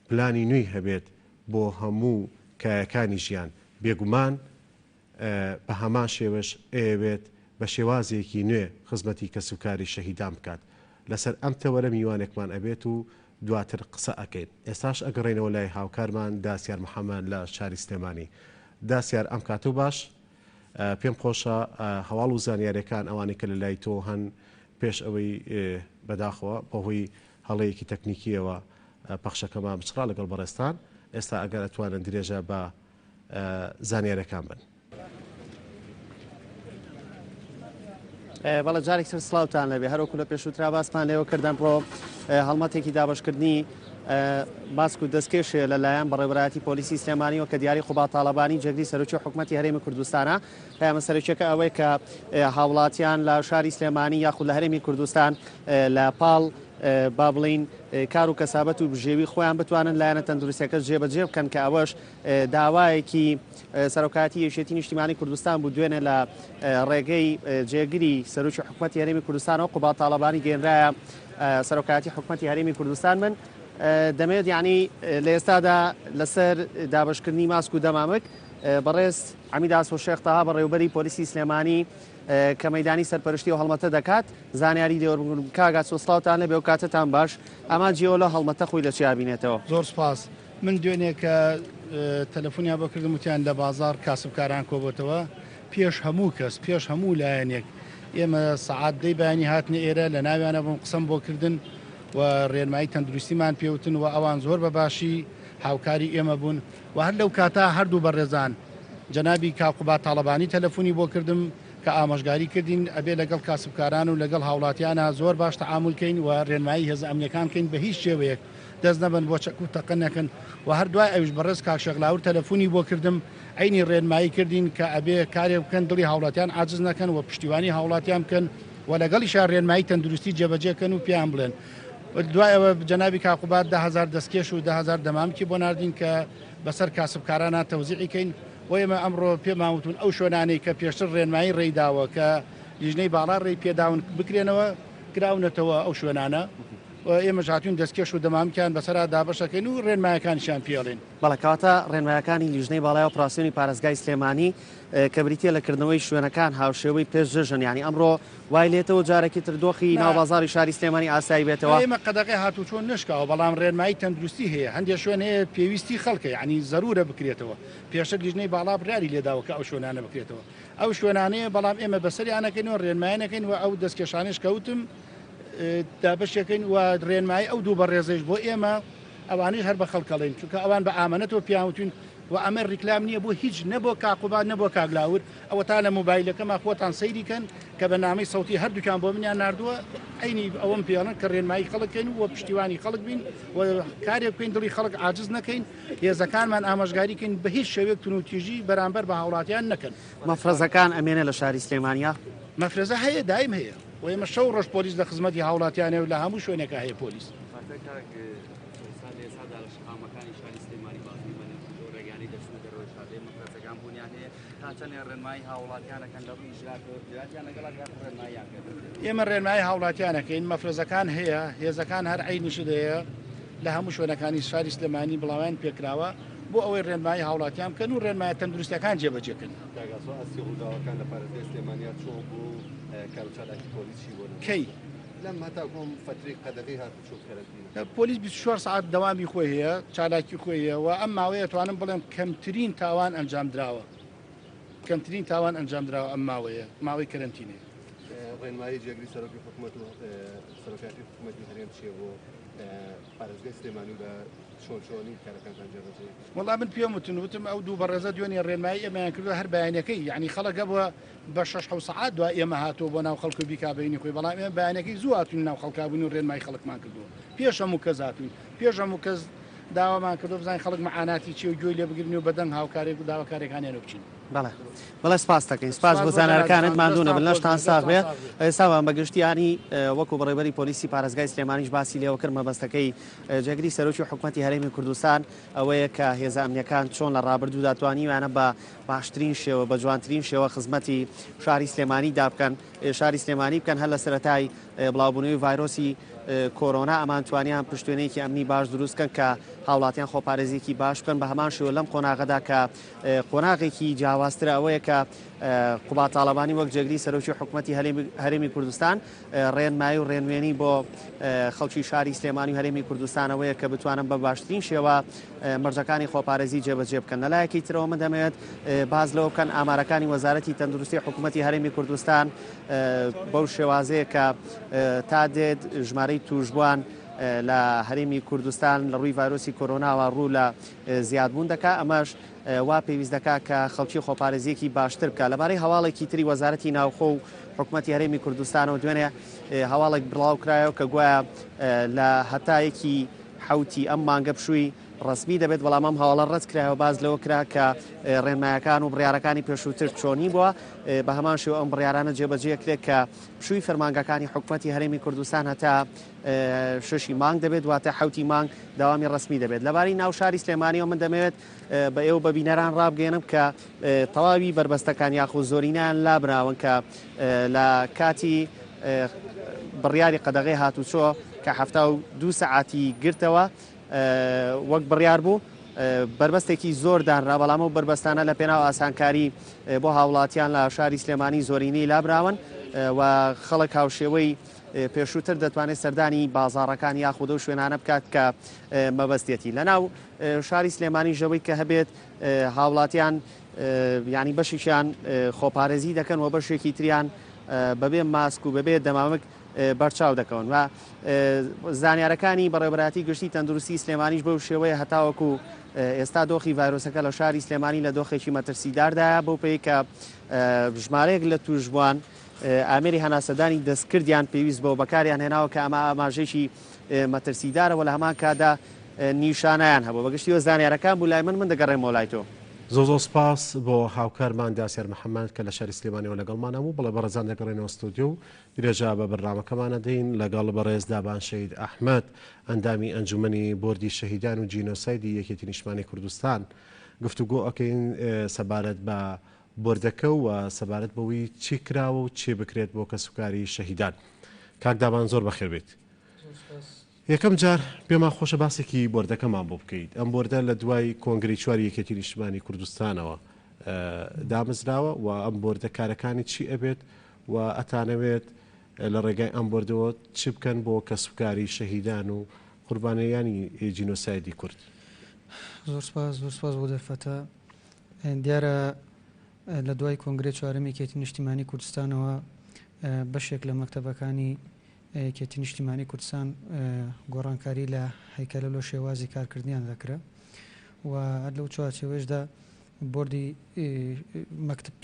پلانی نوێی هەبێت بۆ هەموو کایەکانی ژیان بێگومان بە هەمان شێوەش ئەوێت بە شێوازێکی نوێ خزمەتی کەسوکاری شەهیدان بکات. لەسەر ئەم تەوەرە میوانێکمان ئەبێت و دواتر قسە ئەکەین. ئێستاش ئەگەڕێنەوە لای هاوکارمان داسیار محەممەد لە شاری سلێمانی. داسیار ئەم کاتە باش پێم خۆشە هەواڵ و زانیاریەکان ئەوانەی کە لە لای تۆ هەن پێش ئەوەی بەداخەوە بەهۆی هەڵەیەکی تەکنیکیەوە پەخشەکەمان بچڕا لەگەڵ بەڕێستان ئێستا ئەگەر ئەتوانن درێژە بە زانیاریەکان بن. بەڵە جارێک سەر سڵاوتان لەبێ هەروکو لە پێشووترا باسمان لێوە کردن بۆ هەڵمەتێکی دابشکردنی ماسک و دەستکێشێ لەلایەن بەڕێوەبەرایەتی پۆلیسی سلێمانیەوە کە دیاری خوبا تاڵەبانی جێگری سەرۆکی حکوومەتی هەرێمی کوردستانە پەیامە سەرۆکیەکە ئەوەی کە هاوڵاتیان لە شاری سلێمانی یاخود لە هەرێمی کوردستان لە پاڵ با بڵین کار و کەسابەت و بژێوی خۆیان بتوانن لایەنە تەندروستیەکە جێبەجێ بکەن کە ئەوەش داوایەکی سەرۆکایەتی یەکێتی نیشتیمانی کوردستان بوو دوێنێ لە ڕێگەی جێگیری سەرۆکی حکوومەتی هەرێمی کوردستانەوە قوبا تاڵەبانی گەێنرایە سەرۆکایەتی حکوومەتی هەرێمی کوردستان من دەمێت یعنی لە ئێستادا لەسەر دابشکردنی ماسک و دەمامک بەڕێز عەمیداس و شێخ تاها بەڕێوەبەری پۆلیسی سلێمانی کە مەیدانی سەرپەرشتی و هەڵمەتە دەکات زانیاری دێوەربوون کاگات سوسڵاوتان لەبێ و کاتتان باش ئەمان جێوە لە هەڵمەتە خۆی لە چیا بینێتەوە. زۆر سپاس. من دوێنێ کە تەلەفۆنیان بۆ کردم وتیان لە بازار کاسبکاران کۆبێتەوە پێش هەموو کەس پێش هەموو لایەنێک ئێمە سەعات دەی بەیانی هاتنە ئێرە لە ناویانە بۆم قسەم بۆ کردن و ڕێنمایی تەندروستیمان پێوتن و ئەوان زۆر بەباشی هاوکاری ئێمە بوون و هەر لەو کاتا هەردوو بەڕێزان جەنابی کاقوبات تاڵەبانی تەلەفۆنی بۆ کردم کە ئامۆژگاری کردین ئەبێ لەگەڵ کاسبکاران و لەگەڵ هاوڵاتیانە زۆر باش تەعامولکەین و ڕێنمایی هێز ئەمنیەکان بکەین بە هیچ شێوەیەک دەست نەبن بۆ چەک و تەقە نەکەن و هەر دوای ئەوش بەڕێز کاکشەغلاور تەلەفۆنی بۆ کردم عینی ڕێنمایی کردین کە ئەبێ کارێ بکەن دڵی هاوڵاتیان عاجز نەکەن و پشتیوانی هاوڵاتیان بکەن و لەگەڵیشان ڕێنمایی تەندروستی جێبەجێکەن و پیان بڵێن دوایەوە جەنابی کاقوبات 10,000 دەستکێش و 10,000 دەمامکی بۆ ناردین کە بەسەر کاسبکارانە تەوزیعیکەین و ئێمە ئەمڕۆ پێماوتون ئەو شوێنانەی کە پێشتر ڕێنمایی ڕێیداوە کە لیژنەی باڵا ڕێی پێداون بکرێنەوە کراونەتەوە ئەو شوێنانە ئێمە ژاتون دەستکێش و دەمامکیان بەسەرا دابەشەکەین و ڕێنمایەکانیشان پێڵێن بەڵکاتە ڕێنمایەکانی لیژنەی باڵای ئۆپراسیۆنی پارێزگای سلێمانی کە بریتە لەکردنەوەی شوێنەکان هاوشێوەی پێش ژژن ینی ئەمڕۆ وای لێتەوە جارێکی تر دۆخی ناوبازاری شاری سلێمانی ئاسایی بێتەوە ئێمە قەدەقی هاتوو چۆن نشکاوە بەڵام ڕێنمایی تەندروستی هەیە هەندێک شوێن هەیە پێویستی خەڵکە ینی زەرورە بکرێتەوە پێشتر لیژنەی باڵا بڕیاری لێداوە کە ئەو شوێنانە بکرێتەوە ئەو شوێنانەیە بەڵام ئێمە بەسەریانەکەینەوە ڕێنمایەکەین و ئەو دەستکێشانش کەوتم دابشەکەین و ڕێنمایی ئەو دوو بە ڕێزش بۆ ئێمە ئەوانەی هەر بە خەڵکەڵین چونکە ئەوان بە ئامانەتەوە پیاوتون و ئەمە ڕیکلام نییە بۆ هیچ نەبۆ کاقوبات نەبۆ کاگلاور ئەوە تا لە مۆبایلەکەما خۆتان سەیریکەن کە بە نامەی سەوتی هەردووکان بۆ منیان نردووە ئەینی ئەوەم پێڵن کە ڕێنمایی خەڵکەین و پشتیوانی خەڵک بین و کارێک بکەین دڵی خەڵک عاجز نەکەین هێزەکانمان ئاماژگاریکەین بە هیچ شێوەیەک تونوتیژی بەرامبەر بە هاوڵاتیان نەکەن مەفرەزەکان ئەمێنە لە شاری سلێمانیا مەفرەزە هەیە دایم هەیە و ئێمە شەو ڕۆژ پۆلیس لە خزمەتی هاوڵاتیانێ و لە هەموو شوێنێکە هەیە پۆلیس ئێمە ڕێنمایی هاوڵاتیانەکەین مەفرەزەکان هەیە هێزەکان هەر عینیشت هەیە لە هەموو شوێنەکانی شاری سلێمانی بڵاویان پێکراوە بۆ ئەوەی ڕێنمایی هاوڵاتیان بکەن و ڕێنمایە تەندروستیەکان جێبەجێکن کەی پۆلیس 24 ساعت دەوامی خۆی هەیە چالاکی خۆی هەیە و ئەم ماوەیە توانم بڵێم کەمترین تاوان ئەنجام درراوە کەمترین تاوان ئەنجام درراوە ئەم ماوەیە ماوەی کەرنتینێ ڕێنمایی جێگری سەرۆکی حکوومەت و سەرۆکاتی حکوومەتی هەرێم چیە بۆ پارێزگای سلێمانی بە شۆنشۆنی کارەکانتان جێبەجێ وەڵام من پێم وتم ئەو دوو بەڕێزە دوێنێ ڕێنمایی ئێمەیان کردووە هەر بەیانەکەی یعنی خەڵەکە بووە بە 6 ساعات دوای ئێمە هاتووە بۆ ناو خەڵک و بیکابینی خۆی بەڵام ئێمە بەیانەکەی زوو هاتوین ناو خەڵکابوون و ڕێنمایی خەڵکمان کردووە پێش هەموو کەس هاتوین پێش هەموو کەس داوامان کردو بزانین خەڵک مەعاناتی چی و گوێی لێ بگرن و بەدەنگ هاوکارێک و داواکارێکانیان بچین بەڵێ سپاس دەکەین سپاس بۆ زانارەکانت ماندوونە بن لەشتان ساغ بێ ئێستاوان بەگشتیانی وەکو بەڕێبەری پۆلیسی پارێزگای سلێمانیش باسی لێوە کرد مەبەستەکەی جێگری سەرۆکی حکوومەتی هەرێمی کوردستان ئەوەیە کە هێزە ئەمنیەکان چۆن لە ڕابردوودا توانیوانە بە باشترین شێوە بە جوانترین شێوە خزمەتی شاری سلێمانی دابکەن شاری سلێمانی بکەن هەر لە سەرەتای بڵاوبوونەوەی ڤایرۆسی کۆرۆنا ئەمان توانیان پشتوێنەیەکی ئەمنی باش دروستکەن کە هاوڵاتیان خۆپارێزیەکی باش بکەن بە هەمان شێوە لەم قۆناغەدا کە قۆناغێکی جیاوازترە ئەوەیە کە قوبات تاڵەبانی وەک جێگری سەرۆکی حکوومەتی هەرێمی کوردستان ڕێنمایی و ڕێنوێنی بۆ خەڵکی شاری سلێمانی و هەرێمی کوردستانەوەیە کە بتوانن بە باشترین شێوە مەرجەکانی خۆپارێزی جێبەجێ بکەن لەلایەکی ترەوە من دەمەوێت باز لەوە بکەن ئامارەکانی وەزارەتی تەندروستی حکوومەتی هەرێمی کوردستان بەو شێوازەیە کە تا دێت ژمارەی توشبووان لە هەرێمی کوردستان لە ڕووی ڤایرۆسی کۆرۆناوە ڕوو لە زیادبوون دەکا ئەمەش وا پێویست دەکا کە خەڵکی خۆپارێزیەکی باشتر بکە لەبارەی هەواڵێکی تری وەزارەتی ناوخۆ و حکوومەتی هەرێمی کوردستانەوە دوێنێ هەواڵێک بڵاو کرایەوە کە گوایە لە هەتایەکی حوتی ئەم مانگە پشووی ڕسمی دەبێت بەڵام ئەم هەواڵە ڕەت کرایەوە باز لەوە کرا کە ڕێنمایەکان و بڕیارەکانی پێشووتر چۆنی بووە بە هەمان شێوە ئەم بڕیارانە جێبەجێ کرێت کە پشووی فەرمانگەکانی حکوومەتی هەرێمی کوردستان هەتا 6 مانگ دەبێت واتە حوتی مانگ داوامی ڕسمی دەبێت لەبارەی ناو شاری سلێمانیەوە من دەمەوێت بە ئێوە بە بینەران ڕابگەێنم کە تەواوی بربەستەکان یاخو زۆرینیان لابراون کە لە کاتی بڕیاری قەدەغەی هاتوچۆ کە 72 سەعاتی گرتەوە وەک بڕیار بوو بربەستێکی زۆر دانرا بەڵام و بربەستانە لە پێناو ئاسانکاری بۆ هاوڵاتیان لە شاری سلێمانی زۆرینەی لابراون و خەڵک هاوشێوەی پێشووتر دەتوانێت سەردانی بازاڕەکان یاخودە و شوێنانە بکات کە مەبەستێتی لەناو شاری سلێمانی ژەوەی کە هەبێت هاوڵاتیان ینی بەشیشیان خۆپارێزی دەکەن و بەشێکی تریان بەبێ ماسک و بەبێ دەمامک بەرچاو دەکەون و زانیارەکانی بەڕێوەبەتی گشتی تەندروستی سلێمانیش بەو شێوەیە هەتاوەکو ئێستا دۆخی ڤایرۆسەکە لە شاری سلێمانی لە دۆخێکی مەترسیداردایە بۆ پێی کە ژمارەیەک لە توشبووان ئامێری هەناسەدانی دەستکردیان پێویست بۆ بەکاریان هێناوە کە ئەمە ئاماژەیەکی مەترسیدارەوە لە هەمان کادا نیشانیان هەبوو بەگشتیوە زانیارەکان بوو لای من دەگەڕێمەوە لای تۆ. زۆ سپاس بۆ هاوکارمان داسیار محەممەد کە لە شاری سلێمانیەوە لەگەڵمان هەبوو بڵێ بەڕێزان دەگەڕێنەوە ستودیو و درێژا بە بەرنامەکەمانە دەین لەگەڵ بەڕێز دابان شەید ئەحمەد ئەندامی ئەنجومەنی بۆردی شەهیدان و جینۆسایدی یەکێتی نیشتمانی کوردستان گفتوگۆ ئەەکەین سەبارەت بە بۆردەکە و سەبارەت بەوەی چی کراوە و چێ بکرێت بۆ کەسوکاری شەهیدان. کاک دابان زۆر بەخێر بێت. یەکەم جار پێمان خۆشە باسێکی بۆردەکەمان بۆ بکەیت. ئەم بۆردە لە دوای کۆنگری چواری یەکێتی نیشتمانی کوردستانەوە دامەزراوە و ئەم بۆردە کارەکانی چی ئەبێت و ئەتانەوێت لە ڕێگای ئەم بۆردەوە چ بکەن بۆ کەسوکاری شەهیدان و قوربانیانی جینۆسایدی کورد. زۆر سپاس بۆ دەرفەتە. دیارە لە دوای کۆنگرێ چوارەم یەکێتی نیشتیمانی کوردستانەوە بەشێک لە مەکتەبەکانی یەکێتی نیشتیمانی کوردستان گۆڕانکاری لە هەیکەلە لۆ شێوازی کارکردیان دەکرا و لەو چوارچێوەشدا بۆردی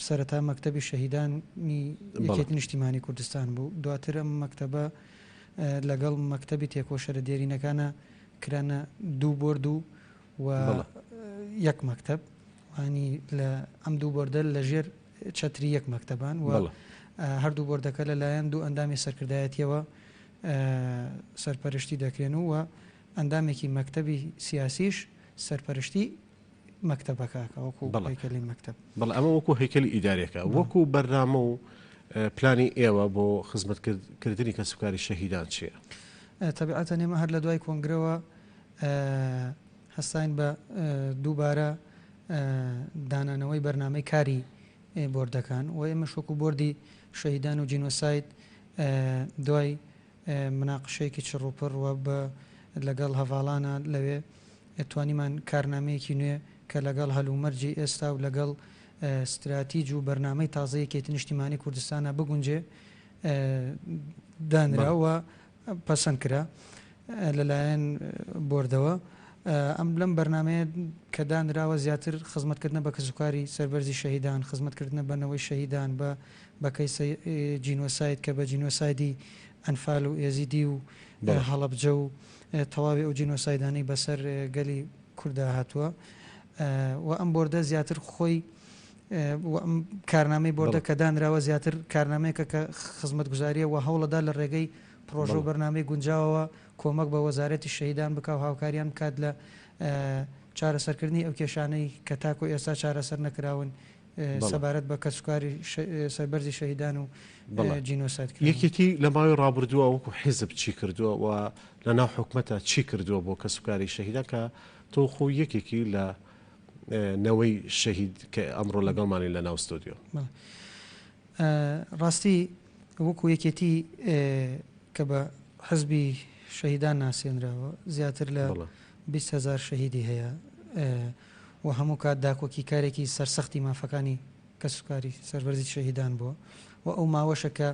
سەرەتا مەکتەبی شەهیدانی یەکێتی نیشتیمانی کوردستان بوو. دواتر ئەم مەکتەبە لەگەڵ مەکتەبی تێکۆشەرە دێرینەکانە کرانە دوو بۆرد و یەک مەکتەب وانی لە ئەم دوو بۆردە لە ژێر چەتری یەک مەکتەبان و هەردوو بۆردەکە لەلایەن دوو ئەندامی سەرکردایەتیەوە سەرپەرشتی دەکرێن و ئەندامێکی مەکتەبی سیاسیش سەرپەرشتی مەکتەبەکەکە وەکو هەیکەلی مەکتەب. بەڵام ئەمە وەکو هەیکەلی ئیدارەکە وەکو بەرنامە و پلانی ئێوە بۆ خزمەتکردنی کەسوکاری شەهیدان چییە؟ تەبیعەتەن ئێمە هەر لە دوای کۆنگرەوە هەستاین بە دووبارە دانانەوەی بەرنامەی کاری بۆردەکان و ئێمە شۆک و بۆردی شەهیدان و جینۆساید دوای مناقشەیەکی چڕوپڕ و بە لەگەڵ هەڤاڵانە لەوێ توانیمان کارنامەیەکی نوێ کە لەگەڵ هەلومەرجی ئێستا و لەگەڵ استراتیج و بەرنامەی تازەیەکێتی نیشتیمانی کوردستانە بگونجێ دانراوە پەسەند کرا لەلایەن بۆردەوە. ئەم لەم بەرنمەیە کە دانراوە زیاتر خزمەتکردنە بە کەسوکاری سەربەرزی شەهیدان خزمەتکردنە بەنەوەی شەهیدان بەکەی جینۆساید کە بە جینۆسایدی ئەنفال و ئێزیدی و هەڵەبجە و تەواوی ئەو جینۆسایدانەی بەسەر گەلی کووردا هاتووە و ئەم بۆردە زیاتر خۆی کارنامەی بۆردە کە دانراوە زیاتر کارنامەیەکە کە خزمەتگوزاریە و هەوڵەدا لە ڕێگەی پرۆژە و بەرنامەی گونجاوەوە کۆمەک بە وەزارەتی شەهیدان بکە و هاوکاریان بکات لە چارەسەرکردنی ئەو کێشانەی کە تاکو ئێستا چارەسەر نەکراون سەبارەت بە کەسوکاری سەربەرزی شەهیدان و جینۆساید. یەکێتی لە ماوەی ڕابردووە وەکو حیزب چی کردووە و لە ناو حکومەتە چی کردووە بۆ کەسوکاری شەهیدان کە تۆ خۆ یەکێکی لە نەوەی شەهید کە ئەمڕۆ لەگەڵمانی لە ناو ستۆدیۆ. ڕاستی وەکو یەکێتی کە بە حزبی شەهیدان ناسێنراوە زیاتر لە 20,000 شەهیدی هەیە و هەموو کات داکۆکی کارێکی سەرسەختی مافەکانی کەسوکاری سەربەرزی شەهیدان بووە و ئەو ماوەشە کە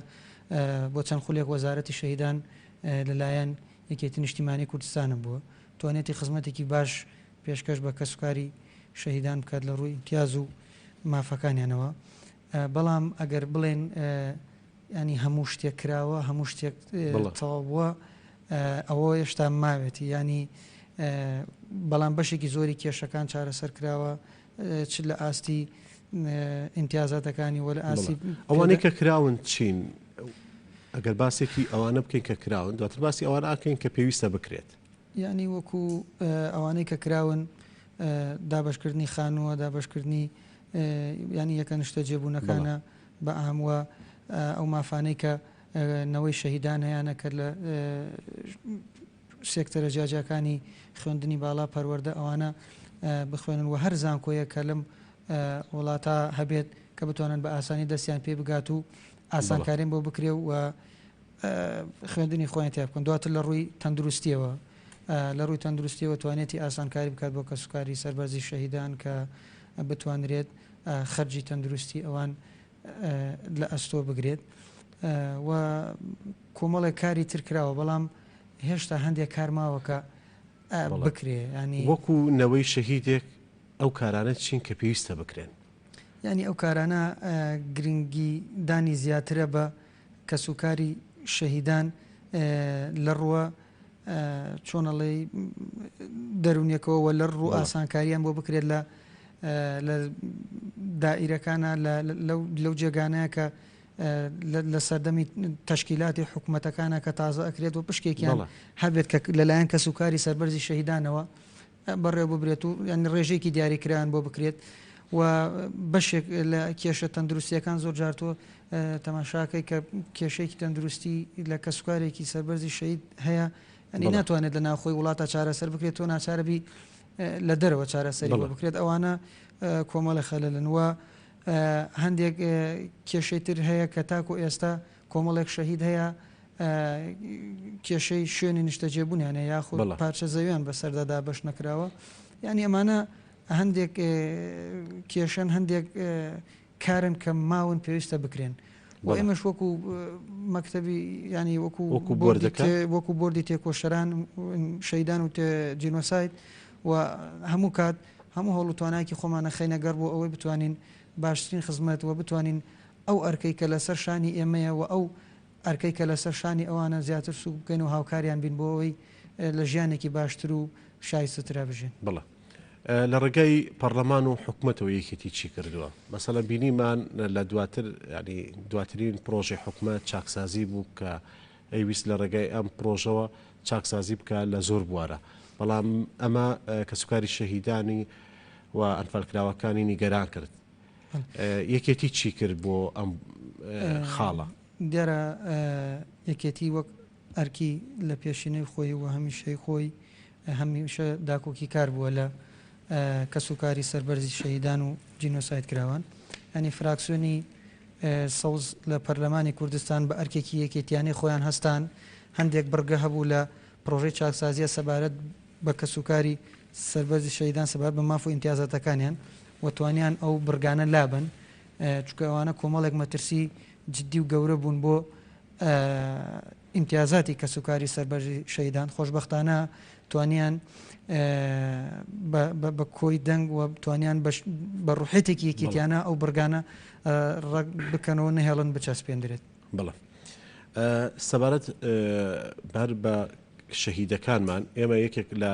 بۆ چەند خولێک وەزارەتی شەهیدان لەلایەن یەکێتی نیشتیمانی کوردستانە بووە توانێتی خزمەتێکی باش پێشکەش بە کەسوکاری شەهیدان بکات لە ڕووی امتیاز و مافەکانیانەوە. بەڵام ئەگەر بڵێن ینی هەموو شتێک کراوە هەموو شتێک تەواو بووە ئەوە هێشتا ماوێتی ینی بەڵام بەشێکی زۆری کێشەکان چارەسەر کراوە چ لە ئاستی ئیمتیازاتەکانی وە لە ئاسی ئەوانەی کە کراون چین ئەگەر باسێکی ئەوانە بکەین کە کراون دواتر باسی ئەوان ئاکەین کە پێویستە بکرێت ینی وەکو ئەوانەی کە کراون دابشکردنی خانووە دابشکردنی ینی یەکە نیشتە جێبوونەکانە بە ئاموە ئەو مافانەی کە نەوەی شەهیدان هەیەە کە لە سێکتەرە جاجەکانی خوێندنی باڵا پەروەردە ئەوانە بخوێنن و هەر زانکۆیە کە لەم وڵاتە هەبێت کە بتوانن بە ئاسانی دەستیان پێ بگات و ئاسانکارین بۆ بکرێ و خوێندنی خۆیان تیا بکەن دواتر لە ڕووی تەندروستیەوە لە ڕووی تەندروستیەوە توانێتی ئاسانکاری بکات بۆ کەسوکاری سەربەرزی شەهیدان کە بتوانرێت خەرجی تەندروستی ئەوان لە ئەستۆ بگرێت و کۆمەڵێک کاری ترکراوە بەڵام هێشتا هەندێک کارماوەکە بکرێ ینی وەکو نەوەی شەهیدێک ئەو کارانە چین کە پێویستە بکرێن ینی ئەو کارانە گرنگی دانی زیاترە بە کەسوکاری شەهیدان لە ڕووە چۆنەڵێ دەرونیەکەوە لە ڕوو ئاسانکاریان بۆ بکرێت لە دائیرەکانە لەو جێگانەیە کە لە سەردەمی تەشکیلاتی حکوومەتەکانە کە تازە ئەکرێت و پشکێکیان هەبێت کە لەلایەن کەسوکاری سەربەرزی شەهیدانەوە بەڕێ ببرێت و ینی ڕێژێکی دیاریکرایان بۆ بکرێت و بەشێک لە کێشە تەندروستیەکان زۆر جارتۆ تەماشاکەی کە کێشەیەکی تەندروستی لە کەسوکارێکی سەربەرزی شەهید هەیە ئەنی ناتوانێت لە ناوخۆی وڵاتە چارەسەر بکرێت تۆ ناچارەبی لە دەرەوە چارەسەری بۆ بکرێت ئەوانە کۆمەڵە خەلەلن وە هەندێک کێشەی تر هەیە کە تاکو ئێستا کۆمەڵێک شەهید هەیە کێشەی شوێنی نیشتەجێبوونیانە یاخود پارچە زەویان بەسەردادا بەش نەکراوە ینی ئەمانە هەندێک کێشەن هەندێک کارن کە ماون پێویستە بکرێن و ئێمەش وەکو مەکتەبی ینی وەکو بۆردی تێکۆشەران شەیدان و جینۆساید و هەموو کات هەموو هەوڵ و توانایکی خۆمانە خەینە گەڕ بۆ ئەوەی بتوانین باشترین خزمەت و بتوانین ئەو ئەرکەی کە لەسەر شانی ئێمەیە و ئەو ئەرکەی کە لەسەر شانی ئەوانە زیاتر سوک بکەین و هاوکاریان بین بۆ ئەوەی لە ژیانێکی باشتر و شایسترا بژین بڵێ لە ڕێگای پەرلەمان و حکوومەتەوە یەکێتی چی کردووە مەسەڵەن بینیمان لە دواتر ینی دواترین پرۆژەی حکوومەت چاکسازی بوو کە ئەیویست لە ڕێگای ئەم پرۆژەوە چاکسازی بکە لە زۆر بوارە بەڵام ئەمە کەسوکاری شەهیدانی و ئەنفەرکراوەکانی نیگەران کرد یەکێتی چی کرد بۆ ئەم خاڵە دیارە یەکێتی وەک ئەرکی لە پێشینەی خۆی و هەمیشەی خۆی هەمیشە داکۆکی کار بووە لە کەسوکاری سەربەرزی شەهیدان و جینۆساید کراوان ئەنی فراکسیۆنی سەوز لە پەرلەمانی کوردستان بە ئەرکێکی یەکێتیانی خۆیان هەستان هەندێک بڕگە هەبوو لە پرۆژەی چاکسازیە سەبارەت بە کەسوکاری سەربەرزی شەهیدان سەبارەت بە ماف و ئیمتیازاتەکانیان وتوانیان ئەو بڕگانە لابن چونکە ئەوانە کۆمەڵێک مەترسی جددی و گەورە بوون بۆ ئیمتیازاتی کەسوکاری سەربەرزی شەهیدان خۆشبەختانە توانیان بە کۆی دەنگ و توانیان بە ڕوحێتێکی یەکێتیانە ئەو بڕگانە ڕەگ بکەنەوە نەهێڵن بچەسپێندرێت بڵێ سەبارەت بەر بە شەهیدەکانمان ئێمە یەکێک لە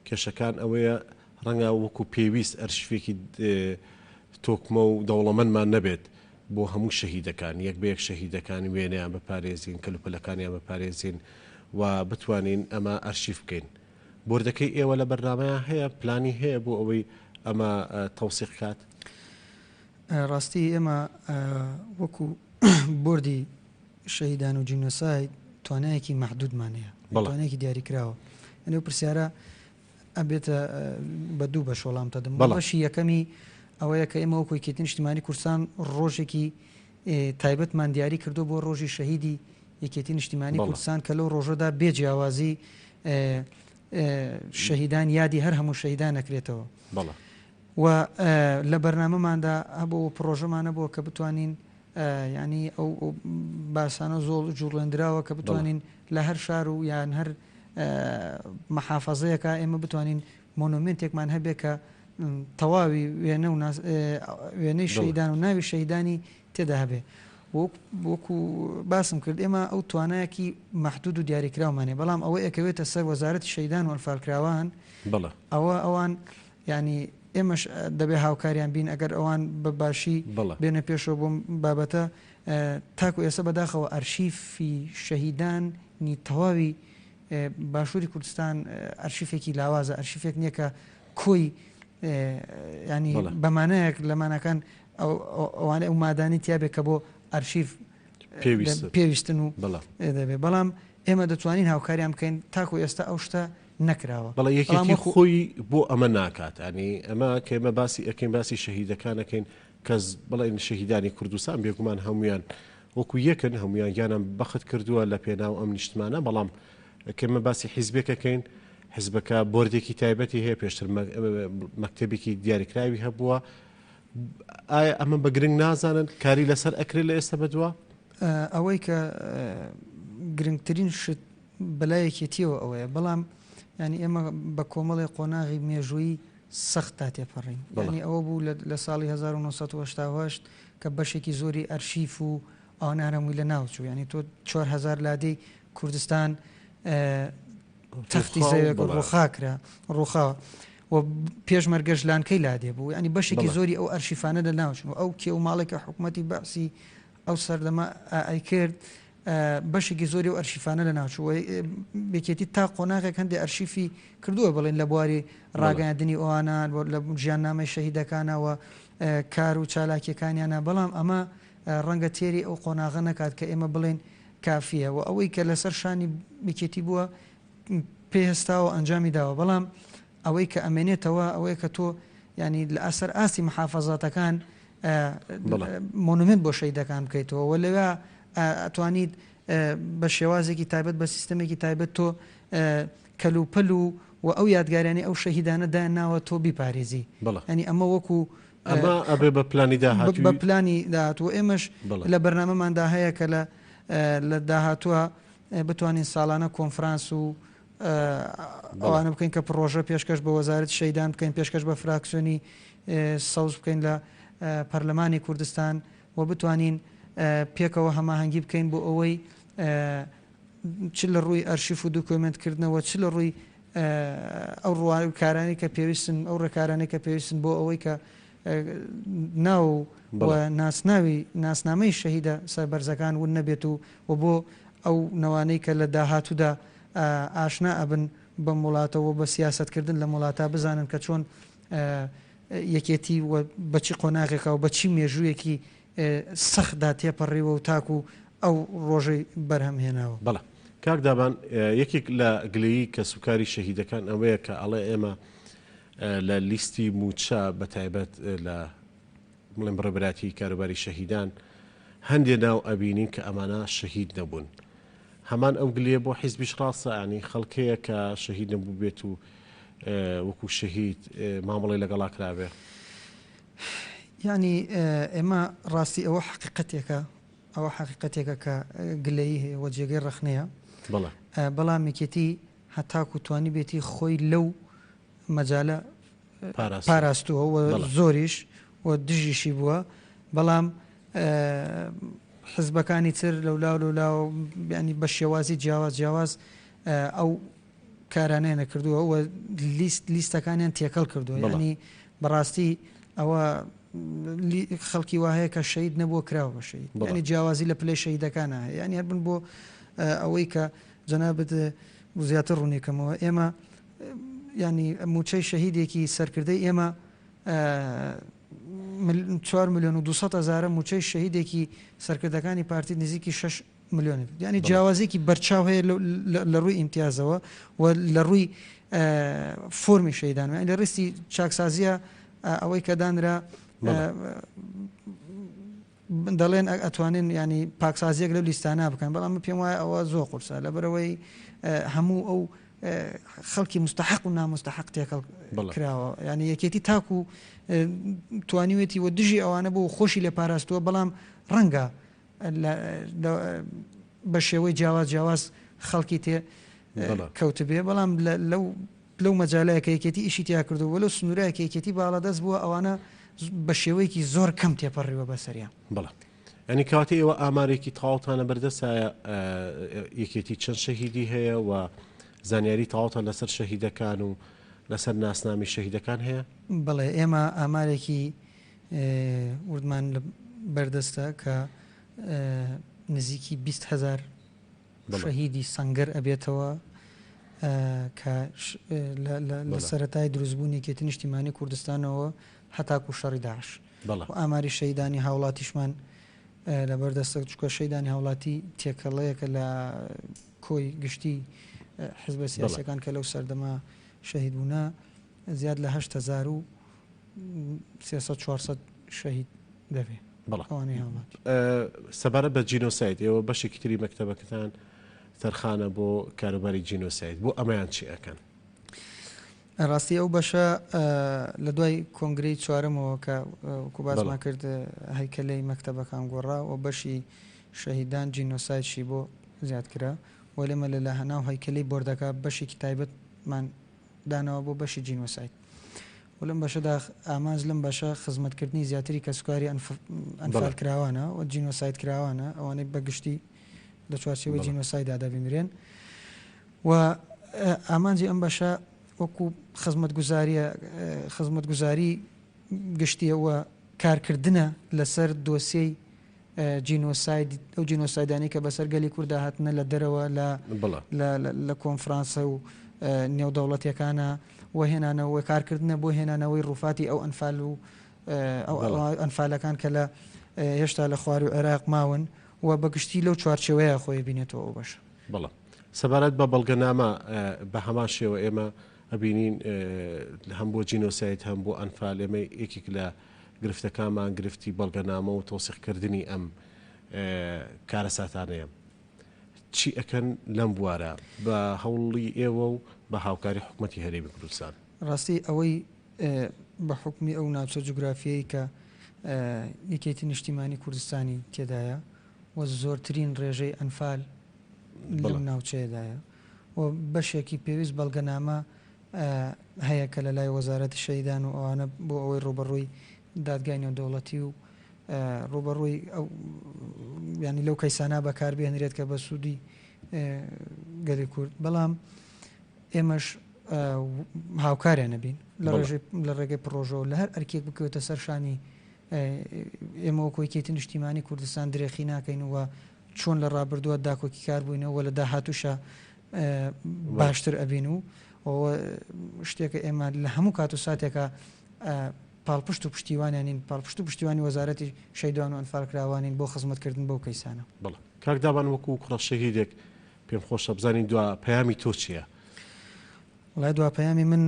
کێشەکان ئەوەیە ڕەنگە وەکو پێویست ئەرشفێکی تۆکمە و دەوڵەمەندمان نەبێت بۆ هەموو شەهیدەکان یەک بەیەک شەهیدەکانی وێنەیان بەپارێزین کەلوپەلەکانیان بەپارێزین و بتوانین ئەمە ئەرشیف بکەین بۆردەکەی ئێوە لە بەرنامەیە هەیە پلانی هەیە بۆ ئەوەی ئەمە تەوسیق کات ڕاستی ئێمە وەکو بۆردی شەهیدان و جینۆساید توانایەکی مەحدودمانەیە توانایەکی دیاریکراوە ئەنێ پرسیارە ئەبێتە بە دوو بە شۆڵام دەدەم بەشی یەکەمی ئەوەیە کە ئێمە وەکو یەکێتی نیشتیمانی کوردستان ڕۆژێکی تایبەتمان دیاری کردو بۆ ڕۆژی شەهیدی یەکێتی نیشتیمانی کوردستان کە لەو ڕۆژەدا بێجیاوازی شەهیدان یادی هەر هەموو شەهیدان نەکرێتەوە و لە بەرنامەماندا هەبوو پرۆژەمانە بووە کە بتوانین ینی ئەو باسانە زۆر جوڵێنراوە کە بتوانین لە هەر شار و یان هەر مەحافەزەیەکە ئێمە بتوانین مۆنومنتێکمان هەبێت کە تەواوی وێنەی شەهیدان و ناوی شەهیدانی تێدا هەبێ وەکو باسم کرد ئێمە ئەو توانایەکی مەحدود و دیاریکراومانێ بەڵام ئەوە ئەکەوێتە سەر وەزارەتی شەهیدان و ئەنفالکراوان ئەوان ینی ئێمەش دەبێ هاوکاریان بین ئەگەر ئەوان بەباشی بێنە پێشەوە بۆم بابەتە تاکو ئێستا بەداخەوە ئەرشیفی شەهیدانی تەواوی باشووری کوردستان ئەرشیفێکی لاوازە ئەرشیفێک نییە کە کۆی ینی بەمانەیەک لەمانەکان ئەوانە ئەو مادانی تیابێت کە بۆ ئەرشیف پێویستن و دەبێت بەڵام ئێمە دەتوانین هاوکاریان بکەین تاکو ئێستا ئەو شتە نەکراوە بەڵام یەکێکی خۆی بۆ ئەمە ناکات ینی ئەمە کە ئێمە باسی ئەەکەین باسی شەهیدەکانەکەین کەس بڵێن شەهیدانی کوردستان بێگومان هەمویان وەکو یەکن هەمویان گیانم بەخت کردووە لە پێناو ئەم نیشتمانە بەڵام کەمە باسی حیزبێکەکەین حزبەکە بۆردێکی تایبەتی هەیە پێشتر مەکتەبێکی دیاریکراوی هەبووە ئایا ئەمە بە گرنگ نازانن کاری لەسەر ئەکرێت لە ئێستا بەدووە ئەوەی کە گرنگترین شت بەلایەکێتیەوە ئەوەیە بەڵام ینی ئێمە بە کۆمەڵی قۆناغی مێژووی سەخت تا تێپەڕین ینی ئەوە بوو لە ساڵی 1970 کە بەشێکی زۆری ئەرشیف و ئەوانارەمووی لە ناوچوو ینی تۆ 4هزار لادەی کوردستان تەختی زەوێک ڕووخاکرا ڕووخاوە و پێشمەرگەش لانکەی لادێ بوو ینی بەشێکی زۆری ئەو ئەرشیفانە لە ناوچن و ئەو کێ و ماڵێکە حکوومەتی بەعسی ئەو سەردەما ئای کرد بەشێکی زۆری و ئەرشیفانە لە ناوچوە بێکێتی تا قۆناغێک هەندێک ئەرشیفی کردووە بڵێن لە بواری ڕاگەاندنی ئەوانە لە ژیاننامەی شەهیدەکانەوە کار و چالاکیەکانیانە بەڵام ئەمە ڕەنگە تێری ئەو قۆناغە نەکات کە ئێمە بڵێن کافیە و ئەوەی کە لەسەر شانی بکێتی بووە پێهێستاوە ئەنجامی داوە بەڵام ئەوەی کە ئەمێنێتەوە ئەوەیە کە تۆ ینی لە ئەسەر ئاستی محافەزاتەکان مۆنومنت بۆ شەیدەکان بکەیتەوە و لەوێ ئەتوانیت بە شێوازێکی تایبەت بە سیستەمێکی تایبەت تۆ کەلوپەل و ئەو یادگارانی ئەو شەهیدانە دایان ناوە تۆ بیپارێزی ینی ئەمە وەکو ئەبێ بە پلانی داهاتوو بە پلانی داهاتوە ئێمەش لە بەرنامەماندا هەیە کە لە داهاتووە بتوانین ساڵانە کۆنفرانس و ئەوانە بکەین کە پرۆژە پێشکەش بە وەزارەت شەیدان بکەین پێشکەش بە فراکسیۆنی سەوز بکەین لە پەرلەمانی کوردستان و بتوانین پێکەوە هەماهەنگی بکەین بۆ ئەوەی چ لە ڕووی ئەرشیف و دوکۆمنتکردنەوە چ لە ڕووی ئەو ڕوانکارانی کە پێویستن ئەو ڕێکارانی کە پێویستن بۆ ئەوەی کە ناو ناسنامەی شەهیدە سەربەرزەکان ون نەبێت و بۆ ئەو نەوانەی کە لە داهاتوودا ئاشنا ئەبن بە وڵاتەوە بە سیاستکردن لە وڵاتە بزانن کە چۆن یەکێتی بەچی قۆناغێکە و بەچی مێژوویەکی سەختدا تێپەڕیوە و تاکو ئەو ڕۆژەی بەرهەم هێناوە بەڵێ کاکدابان یەکێک لە گلەیی کە سوکاری شەهیدەکان ئەوەیە کە ئەڵێ ئێمە لە لیستی موچە بە تایبەت لە بڵێن بڕێبراتی کاروباری شەهیدان هەندێک ناو ئەبینین کە ئەمانە شەهید نەبوون هەمان ئەو گلێ بۆ حیزبیش ڕاستە ینی خەڵکەیە کە شەهید نەبوو بێت و وەکو شەهید مامەڵی لەگەڵا کرابێ ینی ئێمە ڕاستی ئەوە حقیقەتێکە کە گلەیی هەیە وە جێگەی ڕخنەیە بەڵام یەکێتی هەتاکو توانی بێتی خۆی لەو مەجالە پاراستووە و زۆریش و دژیشی بووە بەڵام حزبەکانی تر لەولاو ینی بە شێوازی جیاواز ئەو کارانەیە نەکردووە و لیستەکانیان تێکەڵ کردووە ینی بەڕاستی ئەوە خەڵکی وهەیە کە شەید نەبووە کراوە بە شەید ینی جیاوازی لە پلەی شەیدەکانە هەیە ینی هەر بن بۆ ئەوەی کە جەنابەت زیاتر ڕوونێکەمەوە ئێمە ینی موچەی شەهیدێکی سەرکردەی ئێمە 4,200,000 موچەی شەهیدێکی سەرکردەکانی پارتی نزیکی 6 ملیۆن ینی جیاوازێکی بەرچاو هەیە لە ڕووی ئیمتیازەوە و لە ڕووی فۆرمی شەیدان لە ڕستی چاکسازیە ئەوەی کە دانرا دەڵێن ئەتوانین ینی پاکسازیەک لەو لیستانە بکەن بەڵام پێم وایە ئەوە زۆر قورسە لەبەرەوەی هەموو ئەو خەڵکی مستحق و نامستحق تێکەڵ کراوە ینی یەکێتی تاکو توانیوێتی وە دژی ئەوانە بۆ خۆشی لێ پاراستووە بەڵام ڕەنگە بە شێوەی جیاواز خەڵکی تێ کەوت بێ بەڵام لەو مەجالەیە کە یەکێتی ئیشی تیا کردو وە لەو سنوورەیە کە یەکێتی باڵەدەست بووە ئەوانە بە شێوەیەکی زۆر کەم تێپەڕیوە بەسەریان بەڵێ ینی کاتی ئێوە ئامارێکی تاڵتانە بەردەستایە یەکێتی چەند شەهیدی هەیە و زانیاری تاڵتە لەسەر شەهیدەکان و لەسەر ناسنامی شەهیدەکان هەیە بڵێ ئێمە ئامارێکی وردمان بەردەستە کە نزیکی 20,000 شەهیدی سەنگەر ئەبێتەوە کە لە سەرەتای دروستبوونی یەکێتی نیشتیمانی کوردستانەوە هەتاکو شەڕی داعش و ئاماری شەیدانی هاوڵاتیشمان لە بەردەستە چکە شەیدانی هاوڵاتی تێکەڵەیەکە لە کۆی گشتی حزبە سیاسەکان کە لەو سەردەما شەهید بوونا زیاد لە 8,400 شەهید دەبێ ئەوانەی هاوڵات سەبارەت بە جینۆسایت ئێوە بەشێکی تری مەکتەبەکەتان تەرخانە بۆ کاروباری جینۆسایت بۆ ئەمەیان چی ئەکەن ڕاستی ئەو بەشە لە دوای کۆنگرەی چوارەمەوە کە کوبازمان کرد هەیکەلەی مەکتەبەکان گۆڕا و بەشی شەهیدان جینۆسایدشی بۆ زیاد کرا و لێمە لە هەناو هەیکەلی بۆردەکە بەشێکی تایبەتمان دانەوە بۆ بەشی جینۆساید و لەم بەشەدا ئامانج لەم بەشە خزمەتکردنی زیاتری کەسوکاری ئەنفال کراوانە و جینۆساید کراوانە ئەوانەی بەگشتی لە چوارچێوەی جینۆسایدا دەبینرێن و ئامانجی ئەم بەشە وەکو خزمەتگوزاری گشتیەوە کارکردنە لەسەر دۆسیەی جینۆساید ئەو جینۆسایدانی کە بەسەر گەلی کووردا هاتنە لە دەرەوە لە کۆنفرانسە و نێودەوڵەتیەکانە وهێنانەوە کارکردنە بۆ هێنانەوەی ڕووفاتی ئەو ئەنفال و ئەنفالەکان کە لە هێشتا لە خوار و عێراق ماون و بەگشتی لەو چوارچێوەیە خۆی بینێتەوە ئەو بەش بەڵێ سەبارەت بە بەڵگەنامە بە هەمان شێوە ئێمە ئەبینین هەم بۆ جینۆسایت هەم بۆ ئەنفال ئێمە یەکێک لە گرفتەکانمان گرفتی بەڵگەنامە و تۆسیقکردنی ئەم کارە ساتانەیە چی ئەکەن لەم بوارە بە هەوڵی ئێوە و بە هاوکاری حکوومەتی هەرێمی کوردستان ڕاستی ئەوەی بە حکمی ئەو ناوچە جوگرافیایی کە یەکێتی نیشتیمانی کوردستانی تێدایە و زۆرترین ڕێژەی ئەنفال لەم ناوچەیەدایە و بەشێکی پێویست بەڵگەنامە هەیە کە لە لای وەزارەتی شەهیدان و ئەوانە بۆ ئەوەی ڕوبەڕووی دادگای نێودەوڵەتی و ڕوبەڕووی ینی لەو کەیسانە بەکاربێنرێت کە بە سوودی گەلی کورد بەڵام ئێمەش هاوکاریان نەبین لە ڕێگەی پرۆژەوە لە هەر ئەرکێک بکەوێتە سەرشانی ئێمە وەکۆیکێتی نیشتیمانی کوردستان درێخی ناکەین و چۆن لە ڕابردووە داکۆکی کار بووینەوە لە داهاتوشە باشتر ئەبین و شتێکە ئێمە لە هەموو کات و ساتێکە پاڵپشت و پشتیوانیانین پاڵپشت و پشتیوانی وەزارەتی شەیدان و ئەنفالکراوانین بۆ خزمەتکردن بەو کەیسانە بڵێ کاکدابان وەکو کوڕە شەهیدێک پێم خۆشە بزانین دوا پەیامی تۆ چییە؟ وڵای دوا پەیامی من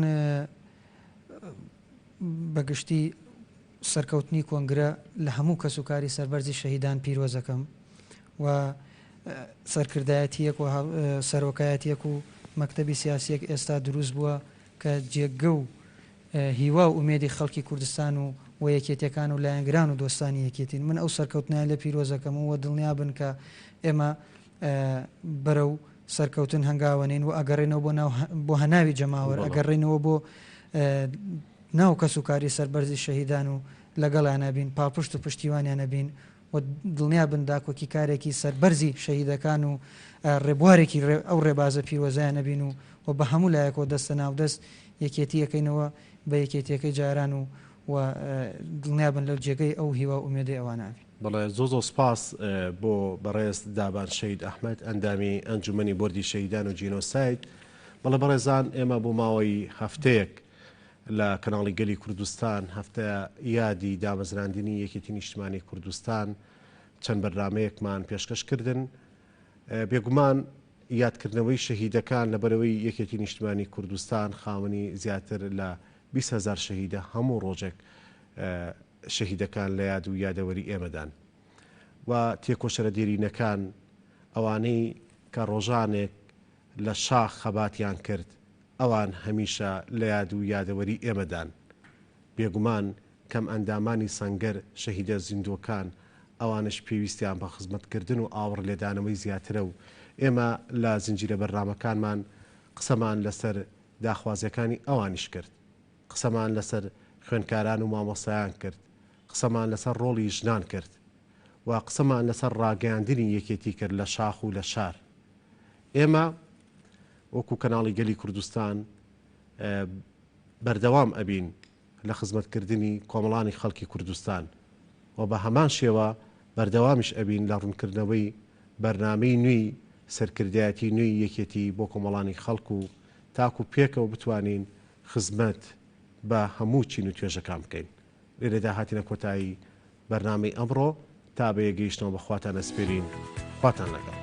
بەگشتی سەرکەوتنی کۆنگرە لە هەموو کەسوکاری سەربەرزی شەهیدان پیرۆزەکەم و سەرکردایەتیەک و سەرۆکایەتیەک و مەکتەبی سیاسیەک ئێستا دروست بووە کە جێگە و هیوا و ئومێدی خەڵکی کوردستان و یەکێتیەکان و لایەنگران و دۆستانی یەکێتین من ئەو سەرکەوتنیان لە پیرۆزەکەم و دڵنیا بن کە ئێمە بەرە و سەرکەوتن هەنگاوەنین و ئەگەڕێنەوە بۆ هەناوی جەماوەر ئەگەڕێنەوە بۆ ناو کەسوکاری سەربەرزی شەهیدان و لەگەڵیان نەبین پاڵپشت و پشتیوانیان نەبین و دڵنیا بن داکۆکی کارێکی سەربەرزی شەهیدەکان و ڕێبوارێکی ئەو ڕێبازە پیرۆزایان نەبین و بە هەموو لایەکەوە دەستە ناودەست یەکێتی یەکەینەوە بە یەکێتیەکەی جاران و دڵنیا بن لەو جێگەی ئەو هیوا ئومێدەی ئەواناوی بەڵێ زۆ سپاس بۆ بەڕێز دابان شەید ئەحمەد ئەندامی ئەنجومەنی بۆردی شەهیدان و جینۆساید بەڵێ بەڕێزان ئێمە بۆ ماوەی هەفتەیەک لە کەناڵی گەلی کوردستان هەفتە یادی دامەزراندنی یەکێتی نیشتیمانی کوردستان چەند بەرنامەیەکمان پێشکەشکردن بێگومان یادکردنەوەی شەهیدەکان لەبەرەوەی یەکێتی نیشتیمانی کوردستان خاوەنی زیاتر لە 20,000 شەهیدە هەموو ڕۆژێک شەهیدەکان لە یاد و یادەوەری ئێمەدان و تێکۆشەرە دێرینەکان ئەوانەی کە ڕۆژانێک لە شاخ خەباتیان کرد ئەوان هەمیشە لە یاد و یادەوەری ئێمەدان بێگومان کەم ئەندامانی سەنگەر شەهیدە زیندوەکان ئەوانش پێویستیان بە خزمەتکردن و ئاوڕ لێدانەوەی زیاترە و ئێمە لە زنجیرە بەرنامەکانمان قسەمان لەسەر داخوازیەکانی ئەوانیش کرد قسەمان لەسەر خوێنکاران و مامۆسایان کرد قسەمان لەسەر ڕۆڵی ژنان کرد و قسەمان لەسەر ڕاگەیاندنی یەکێتی کرد لە شاخ و لە شار ئێمە وەکو کەناڵی گەلی کوردستان بەردەوام ئەبین لە خزمەتکردنی کۆمەڵانی خەڵکی کوردستان و بە هەمان شێوە بەردەوامیش ئەبین لە ڕوونکردنەوەی بەرنامەی نوێی سەرکردایەتی نوێی یەکێتی بۆ کۆمەڵانی خەڵک و تاکو پێکەوە بتوانین خزمەت بە هەموو چین و توێژەکان بکەین لێرەدا هاتینە کۆتایی بەرنامەی ئەمڕۆ تا بە یەگەیشتنەوە بەخواتان ئەسپێرین خواتان لەگەڵ